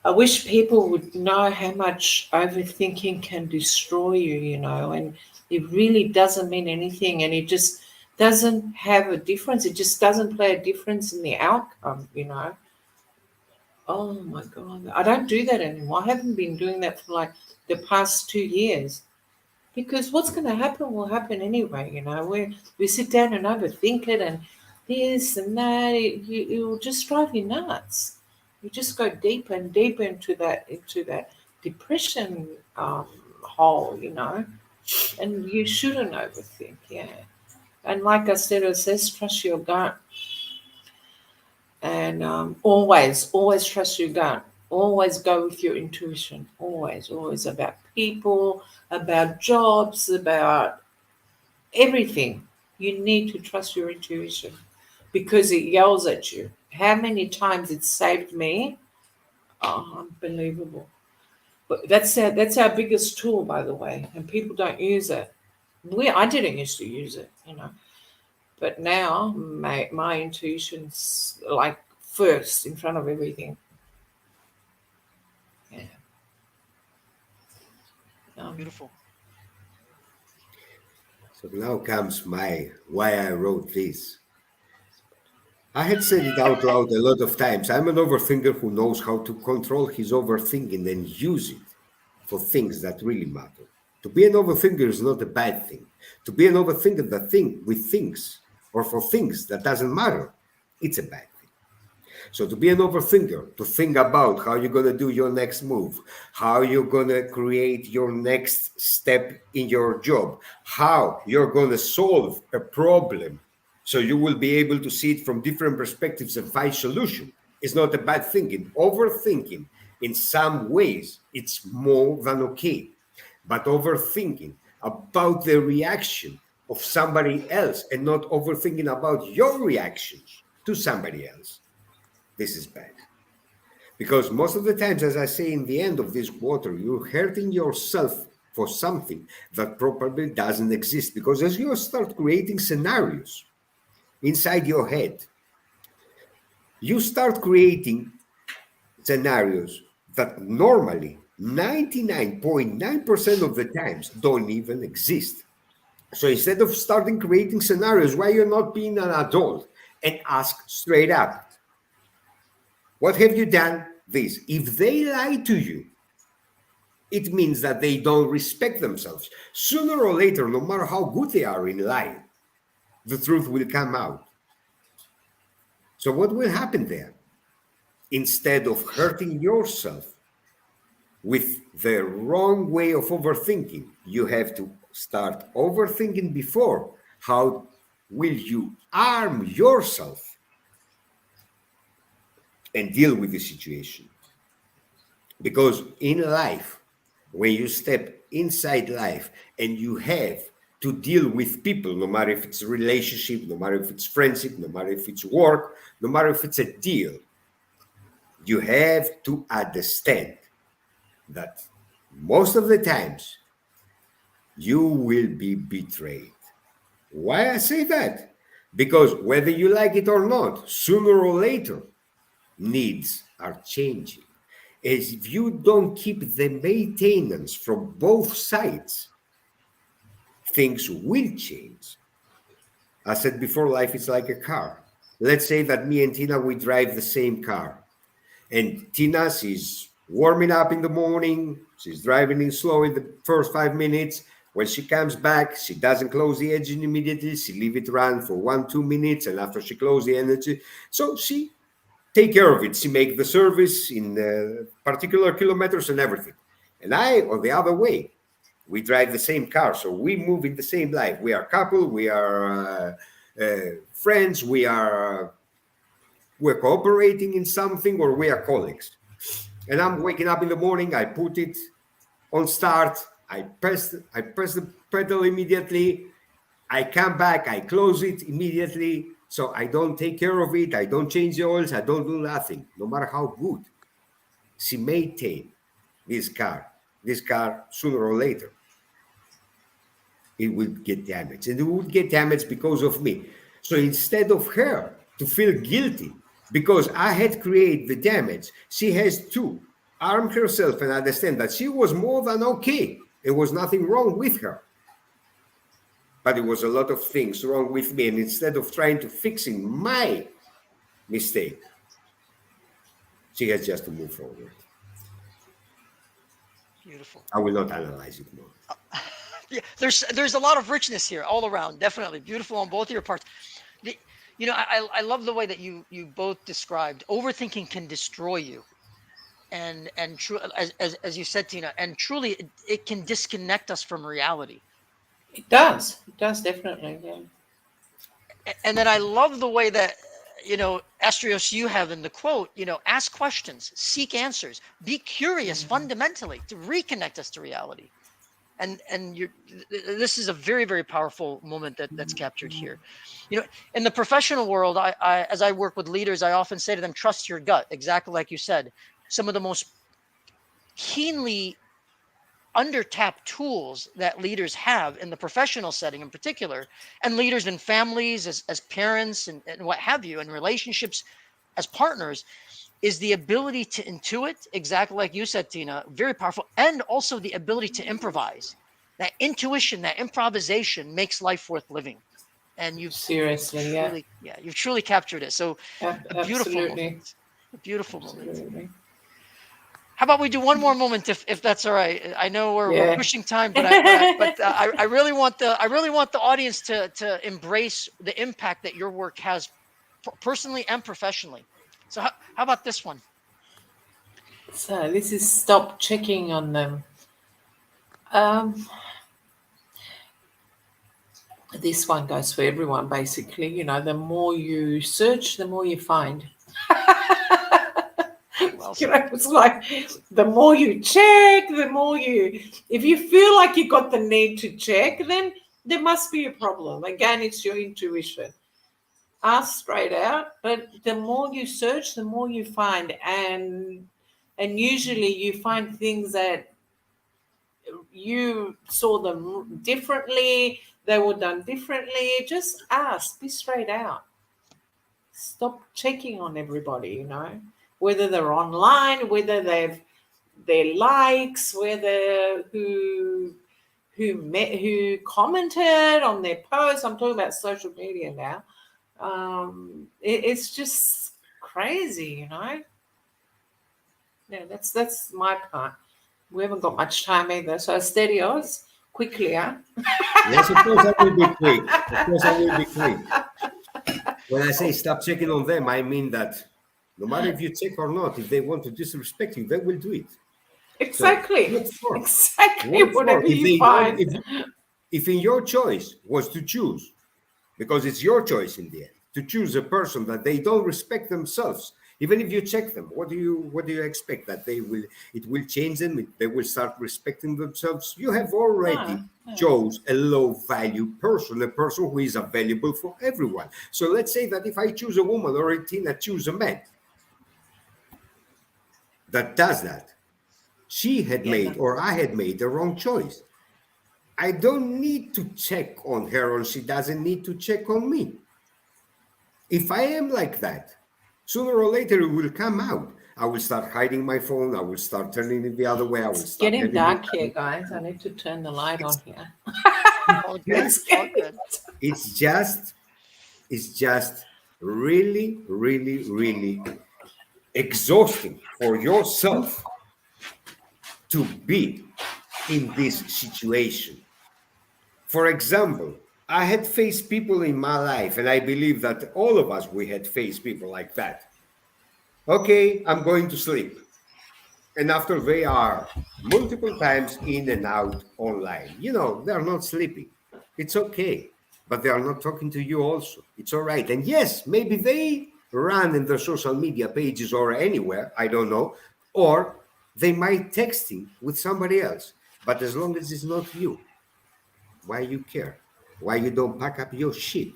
I wish people would know how much overthinking can destroy you, and it really doesn't mean anything, and it just doesn't have a difference. It just doesn't play a difference in the outcome, Oh my God. I don't do that anymore. I haven't been doing that for like the past 2 years, because what's going to happen will happen anyway, we sit down and overthink it and this and that. It will just drive you nuts. You just go deeper and deeper into that depression hole, and you shouldn't overthink, And like Asterios says, trust your gut, and always trust your gut. Always go with your intuition. Always about people, about jobs, about everything. You need to trust your intuition because it yells at you. How many times it saved me? Oh, unbelievable. But that's our biggest tool, by the way, and people don't use it. I didn't used to use it, but now my intuition's like first in front of everything. Beautiful. So now comes why I wrote this. I had said it out loud a lot of times. I'm an overthinker who knows how to control his overthinking and use it for things that really matter. To be an overthinker is not a bad thing. To be an overthinker that think with things or for things that doesn't matter, it's a bad thing. So to be an overthinker, to think about how you're going to do your next move, how you're going to create your next step in your job, how you're going to solve a problem so you will be able to see it from different perspectives and find solution, is not a bad thing. Overthinking, in some ways, it's more than okay. But overthinking about the reaction of somebody else and not overthinking about your reaction to somebody else, this is bad. Because most of the times, as I say in the end of this quarter, you're hurting yourself for something that probably doesn't exist. Because as you start creating scenarios inside your head, you start creating scenarios that normally 99.9% of the times don't even exist. So instead of starting creating scenarios, why you're not being an adult and ask straight up, what have you done? This. If they lie to you, it means that they don't respect themselves. Sooner or later, no matter how good they are in lying, the truth will come out. So what will happen there? Instead of hurting yourself with the wrong way of overthinking, you have to start overthinking before. How will you arm yourself and deal with the situation? Because in life, when you step inside life and you have to deal with people, no matter if it's a relationship, no matter if it's friendship, no matter if it's work, no matter if it's a deal, you have to understand that most of the times you will be betrayed. Why I say that? Because whether you like it or not, sooner or later, needs are changing. As if you don't keep the maintenance from both sides, things will change. I said before, life is like a car. Let's say that me and Tina, we drive the same car. And Tina, she's warming up in the morning. She's driving in slow in the first 5 minutes. When she comes back, she doesn't close the engine immediately. She leave it run for 1-2 minutes. And after she close the engine, so she take care of it. She make the service in particular kilometers and everything. And I, on the other way, we drive the same car. So we move in the same life. We are couple. We are friends. We're cooperating in something, or we are colleagues. And I'm waking up in the morning. I put it on start. I press the pedal immediately. I come back. I close it immediately. So I don't take care of it. I don't change the oils. I don't do nothing, no matter how good she maintain this car. This car, sooner or later, it will get damaged. And it will get damaged because of me. So instead of her to feel guilty because I had created the damage, she has to arm herself and understand that she was more than okay. There was nothing wrong with her. But it was a lot of things wrong with me. And instead of trying to fixing my mistake, she has just to move forward. Beautiful. I will not analyze it more. Yeah, there's a lot of richness here all around. Definitely beautiful on both of your parts. I love the way that you both described overthinking can destroy you, and true as you said, Tina, and truly it can disconnect us from reality. It does definitely. Yeah. And then I love the way that Asterios, you have in the quote, ask questions, seek answers, be curious fundamentally to reconnect us to reality. And this is a very, very powerful moment that's captured here. In the professional world, I as I work with leaders, I often say to them, trust your gut, exactly like you said. Some of the most keenly undertapped tools that leaders have in the professional setting in particular, and leaders in families as parents and what have you, and relationships as partners, is the ability to intuit, exactly like you said, Tina, very powerful, and also the ability to improvise. That intuition, that improvisation makes life worth living. And you've Seriously, truly, you've truly captured it. So a beautiful absolutely. moment. A beautiful moment. Absolutely. How about we do one more moment, if that's all right? I know we're pushing time, but I really want the audience to embrace the impact that your work has personally and professionally. So how about this one? So this is stop checking on them. This one goes for everyone, basically. The more you search, the more you find. Well, it's like the more you check, the more if you feel like you got the need to check, then there must be a problem. Again, it's your intuition. Ask straight out, but the more you search, the more you find, and usually you find things that you saw them differently, they were done differently. Just ask, be straight out. Stop checking on everybody, whether they're online, whether their likes, whether who commented on their posts. I'm talking about social media now. It's just crazy, you know. Yeah, that's my part. We haven't got much time either. So Asterios, quickly, huh? Yes, of course I will be quick. Of course I will be quick. When I say stop checking on them, I mean that no matter if you check or not, if they want to disrespect you, they will do it. Exactly. So what for? Exactly. What for? Whatever If you they don't, find. if in your choice was to choose, because it's your choice in the end, to choose a person that they don't respect themselves, even if you check them, what do you expect? That it will change them, they will start respecting themselves? You have already chose a low value person, a person who is available for everyone. So let's say that if I choose a woman or a teen, I choose a man that does that, she had made or I had made the wrong choice. I don't need to check on her, or she doesn't need to check on me. If I am like that, sooner or later it will come out. I will start hiding my phone. I will start turning it the other way. I will It's start getting having dark here, guys. I need to turn the light on here. All good. All good. it's just really, really, really exhausting for yourself to be in this situation. For example, I had faced people in my life, and I believe that all of us, we had faced people like that. Okay, I'm going to sleep. And after they are multiple times in and out online, they're not sleeping. It's okay. But they are not talking to you also. It's all right. And yes, maybe they run in their social media pages or anywhere, I don't know, or they might texting with somebody else. But as long as it's not you, why you care? Why you don't pack up your shit?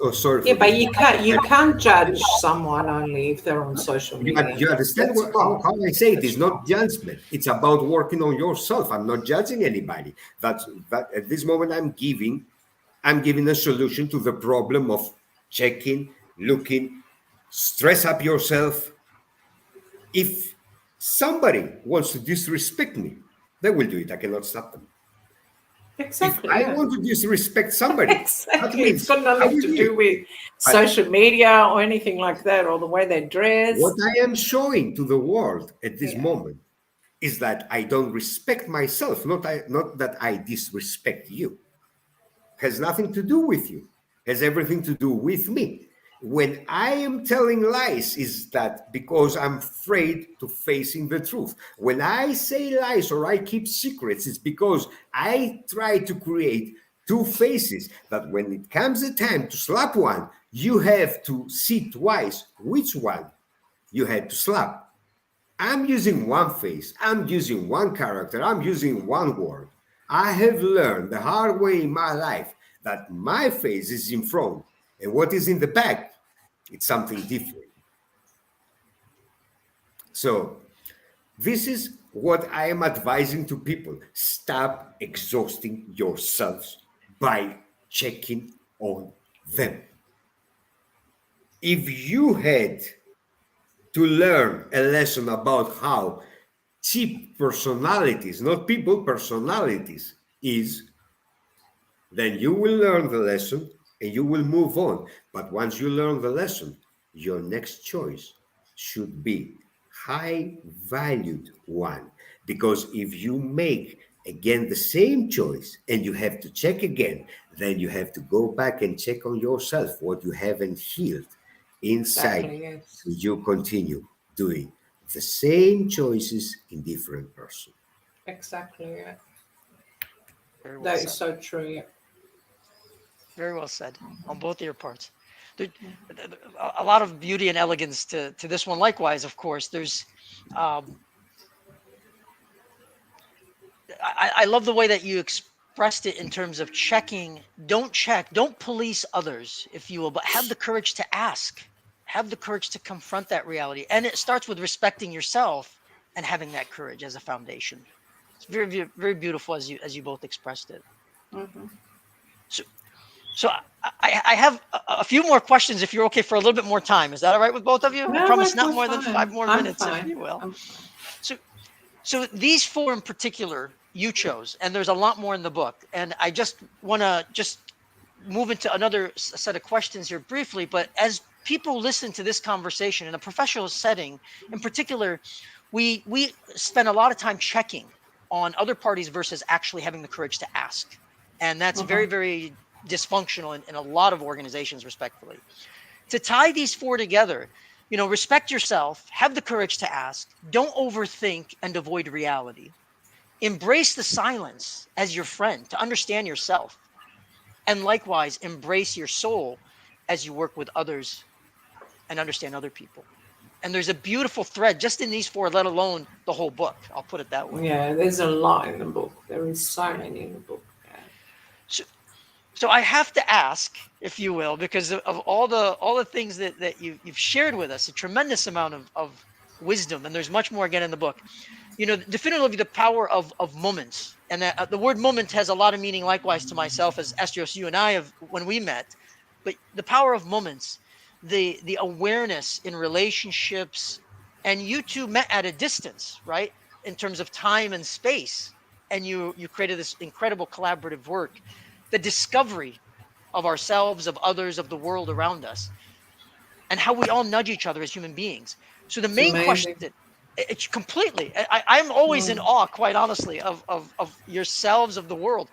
Oh, sorry Yeah, for but this. you can't judge someone only if they're on social media. You understand That's wrong. how I say it? That's It's not judgment. It's about working on yourself. I'm not judging anybody. That at this moment I'm giving a solution to the problem of checking, looking, stress up yourself. If somebody wants to disrespect me, they will do it. I cannot stop them. If Exactly, I yeah. want to disrespect somebody, that Exactly. It's means got I nothing will to do do it. with But social media or anything like that, or the way they dress. what I am showing to the world at this Yeah. moment is that I don't respect myself, not that I disrespect you. Has nothing to do with you. Has everything to do with me. When I am telling lies, is that because I'm afraid to facing the truth. When I say lies or I keep secrets, it's because I try to create two faces that when it comes a time to slap one, you have to see twice which one you had to slap. I'm using one face, I'm using one character, I'm using one word. I have learned the hard way in my life that my face is in front and what is in the back, it's something different. So, this is what I am advising to people. Stop exhausting yourselves by checking on them. If you had to learn a lesson about how cheap personalities, not people, personalities is, then you will learn the lesson and you will move on. But once you learn the lesson, your next choice should be high valued one. Because if you make again the same choice and you have to check again, then you have to go back and check on yourself what you haven't healed inside. Exactly, yes. You continue doing the same choices in different person. Exactly, yeah. Very well That said. is so true, yeah. Very well said on both of your parts. There, a lot of beauty and elegance to this one. Likewise, of course, there's. I love the way that you expressed it in terms of checking. Don't check. Don't police others, if you will, but have the courage to ask. Have the courage to confront that reality, and it starts with respecting yourself and having that courage as a foundation. It's very, very beautiful as you both expressed it. Mm-hmm. So, so I have a few more questions if you're okay for a little bit more time. Is that all right with both of you? I No, promise not we're more than fine. 5 more I'm minutes, fine. if you will. I'm fine. So these four in particular you chose, and there's a lot more in the book. And I just want to just move into another set of questions here briefly, but as people listen to this conversation in a professional setting, in particular, we spend a lot of time checking on other parties versus actually having the courage to ask, and that's very, very dysfunctional in a lot of organizations, respectfully. To tie these four together, respect yourself, have the courage to ask, don't overthink and avoid reality, embrace the silence as your friend to understand yourself, and likewise embrace your soul as you work with others and understand other people. And there's a beautiful thread just in these four, let alone the whole book. I'll put it that way. Yeah, there's a lot in the book. There is so many in the book. Yeah. So I have to ask, if you will, because of all the things that you've shared with us, a tremendous amount of wisdom, and there's much more again in the book. Definitively the power of moments, and that the word moment has a lot of meaning. Likewise to myself, as Asterios, you and I have when we met. But the power of moments, the awareness in relationships, and you two met at a distance, right, in terms of time and space, and you created this incredible collaborative work, the discovery of ourselves, of others, of the world around us, and how we all nudge each other as human beings. So the main question, it's completely, I'm always in awe, quite honestly, of yourselves, of the world.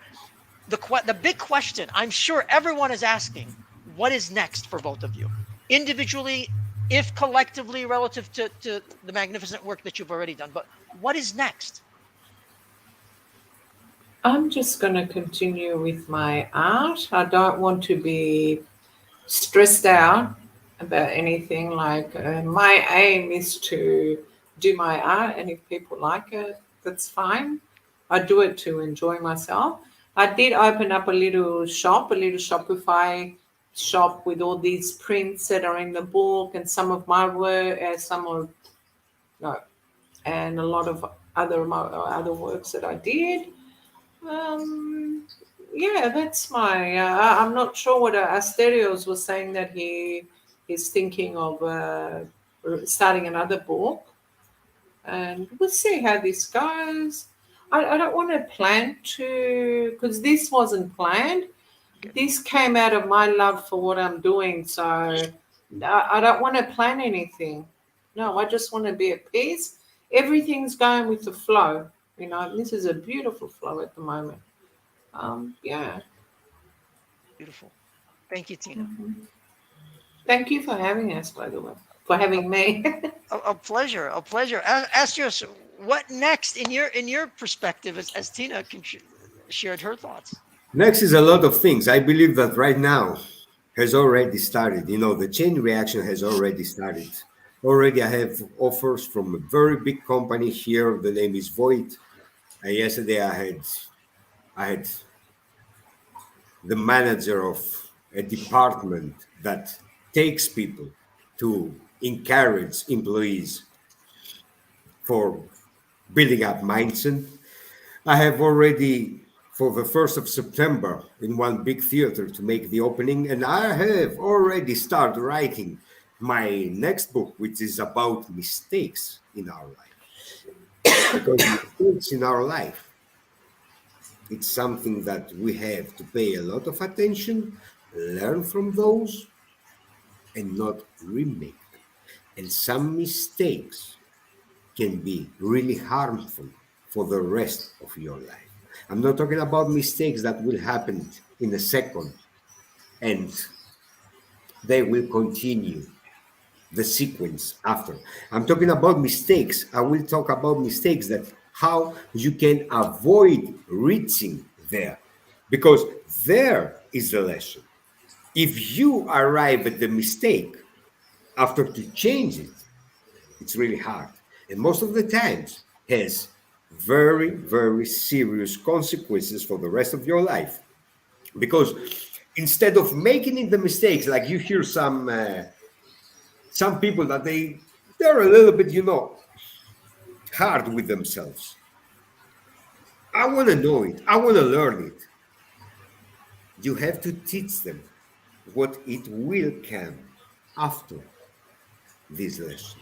The big question I'm sure everyone is asking, what is next for both of you? Individually, if collectively, relative to the magnificent work that you've already done. But what is next? I'm just going to continue with my art. I don't want to be stressed out about anything. Like my aim is to do my art, and if people like it, that's fine. I do it to enjoy myself. I did open up a little Shopify shop with all these prints that are in the book, and some of my work, and a lot of other works that I did. Yeah, that's my. I'm not sure what Asterios was saying, that he is thinking of starting another book, and we'll see how this goes. I don't want to plan to, because this wasn't planned. This came out of my love for what I'm doing, so I don't want to plan anything. No, I just want to be at peace. Everything's going with the flow. This is a beautiful flow at the moment. Yeah. Beautiful. Thank you, Tina. Thank you for having us, by the way, for having me. A pleasure. A pleasure. Asterios, what next in your perspective, as Tina shared her thoughts? Next is a lot of things. I believe that right now has already started. The chain reaction has already started. Already I have offers from a very big company here. The name is Void. Yesterday I had the manager of a department that takes people to encourage employees for building up mindset. I have already, for the 1st of September, in one big theater to make the opening, and I have already started writing my next book, which is about mistakes in our life. Because mistakes in our life, it's something that we have to pay a lot of attention, learn from those, and not remake them. And some mistakes can be really harmful for the rest of your life. I'm not talking about mistakes that will happen in a second and they will continue the sequence after. I'm talking about mistakes. I will talk about mistakes, that how you can avoid reaching there, because there is the lesson. If you arrive at the mistake after to change it, it's really hard, and most of the times has very, very serious consequences for the rest of your life. Because instead of making it the mistakes, like you hear some people that they're a little bit, hard with themselves. I want to know it. I want to learn it. You have to teach them what it will come after this lesson.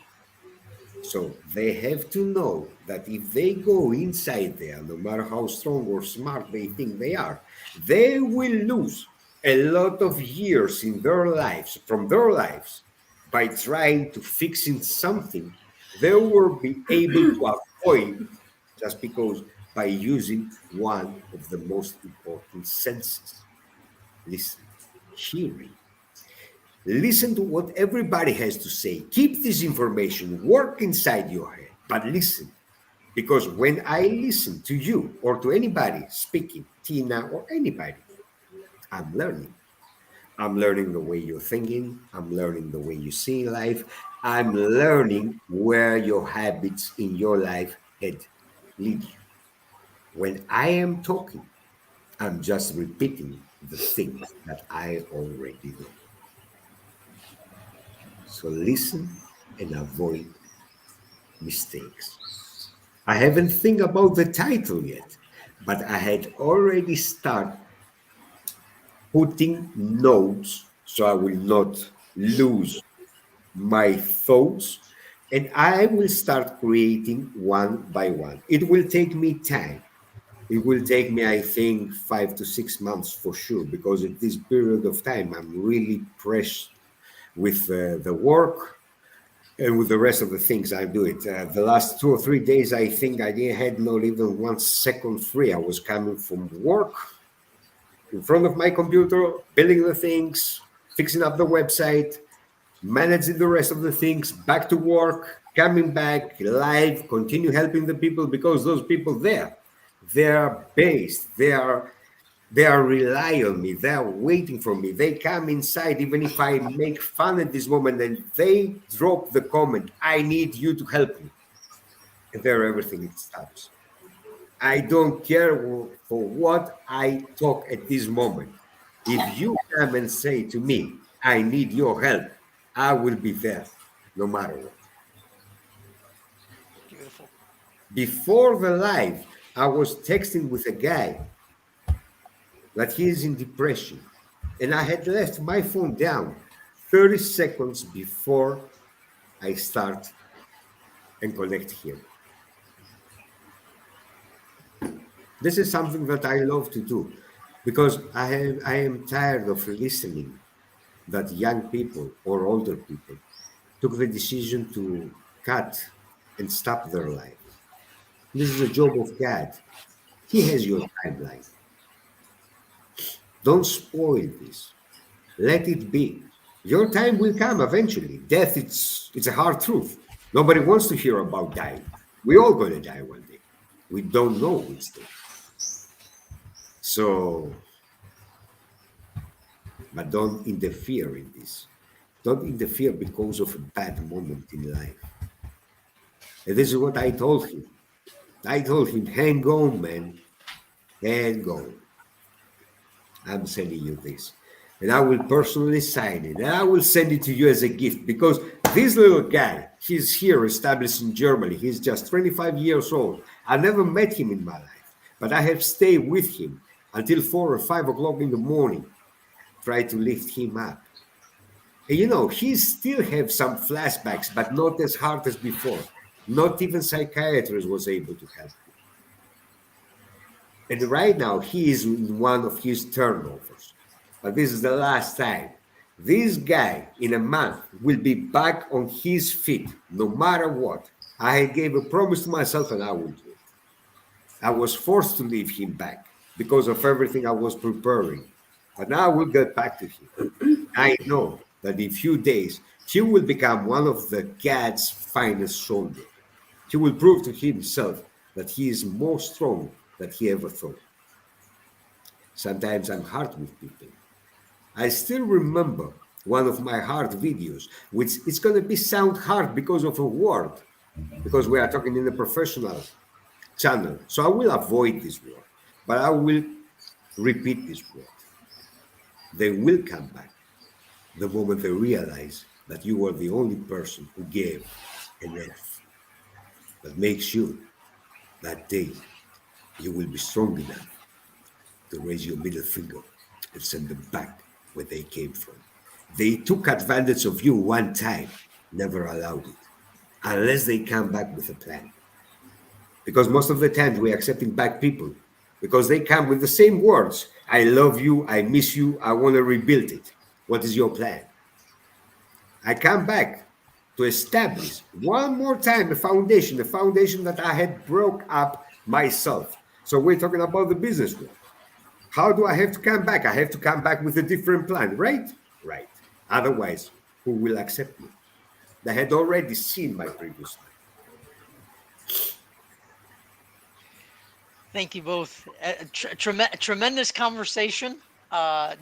So they have to know that if they go inside there, no matter how strong or smart they think they are, they will lose a lot of years in their lives, from their lives, by trying to fixing something they will be able to avoid just because by using one of the most important senses. Listen, hearing. Listen to what everybody has to say. Keep this information, work inside your head, but listen. Because when I listen to you or to anybody speaking, Tina or anybody, I'm learning. I'm learning the way you're thinking. I'm learning the way you see life. I'm learning where your habits in your life lead you. When I am talking, I'm just repeating the things that I already know. So listen and avoid mistakes. I haven't think about the title yet, but I had already started putting notes so I will not lose my thoughts, and I will start creating one by one. It will take me time. It will take me, I think, 5 to 6 months for sure, because at this period of time, I'm really pressed with the work and with the rest of the things I do it. The last 2 or 3 days, I think I didn't had not even 1 second free. I was coming from work in front of my computer, building the things, fixing up the website, managing the rest of the things, back to work, coming back live, continue helping the people, because those people there, they are based, they are rely on me, they are waiting for me. They come inside, even if I make fun at this moment, and they drop the comment, I need you to help me. And there everything it stops. I don't care for what I talk at this moment. If you come and say to me, I need your help, I will be there no matter what. Beautiful. Before the live, I was texting with a guy that he is in depression. And I had left my phone down 30 seconds before I start and connect him. This is something that I love to do because I am tired of listening that young people or older people took the decision to cut and stop their life. This is a job of God. He has your timeline. Don't spoil this. Let it be. Your time will come eventually. Death, it's a hard truth. Nobody wants to hear about dying. We're all going to die one day. We don't know which day. So, but don't interfere in this. Don't interfere because of a bad moment in life. And this is what I told him. I told him, hang on, man. Hang on. I'm sending you this. And I will personally sign it. And I will send it to you as a gift because this little guy, he's here established in Germany. He's just 25 years old. I never met him in my life, but I have stayed with him until 4 or 5 o'clock in the morning, try to lift him up. And he still have some flashbacks, but not as hard as before. Not even psychiatrist was able to help him. And right now, he is in one of his turnovers. But this is the last time. This guy, in a month, will be back on his feet, no matter what. I gave a promise to myself, and I will do it. I was forced to leave him back because of everything I was preparing. But now I will get back to him. I know that in a few days, he will become one of the God's finest soldiers. He will prove to himself that he is more strong than he ever thought. Sometimes I'm hard with people. I still remember one of my hard videos, which it's going to be sound hard because of a word, because we are talking in a professional channel. So I will avoid this word, but I will repeat this word. They will come back the moment they realize that you are the only person who gave enough. But make sure that day you will be strong enough to raise your middle finger and send them back where they came from. They took advantage of you one time, never allowed it, unless they come back with a plan. Because most of the time we're accepting back people because they come with the same words. I love you, I miss you, I want to rebuild it. What is your plan? I come back to establish one more time the foundation that I had broke up myself. So we're talking about the business world. How do I have to come back? I have to come back with a different plan, right? Right. Otherwise, who will accept me? They had already seen my previous life. Thank you both. Tremendous conversation.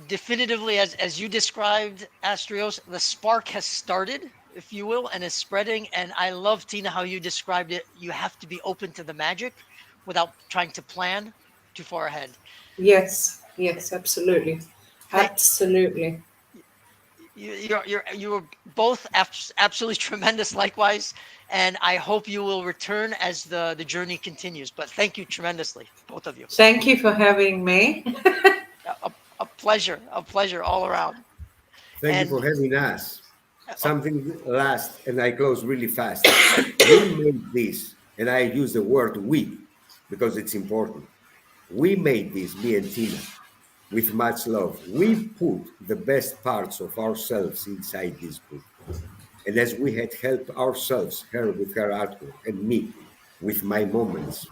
Definitively, as you described, Asterios, the spark has started, if you will, and is spreading. And I love, Tina, how you described it. You have to be open to the magic without trying to plan too far ahead. Yes, absolutely. Absolutely. You were both absolutely tremendous likewise, and I hope you will return as the journey continues. But thank you tremendously, both of you. Thank you for having me. A pleasure all around. Thank you for having us. Something last, and I close really fast. We made this, and I use the word we because it's important. We made this, me and Tina, with much love. We put the best parts of ourselves inside this book. And as we had helped ourselves, her with her artwork, and me with my moments,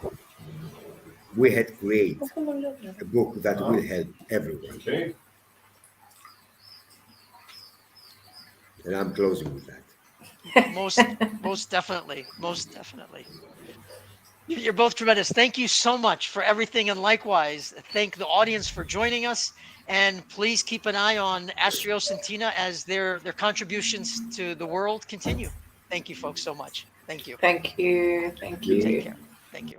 we had created a book that will help everyone. Okay. And I'm closing with that. Most definitely. You're both tremendous. Thank you so much for everything, and likewise, thank the audience for joining us. And please keep an eye on Asterios and Tina as their contributions to the world continue. Thank you, folks, so much. Thank you. Thank you. Take care. Thank you.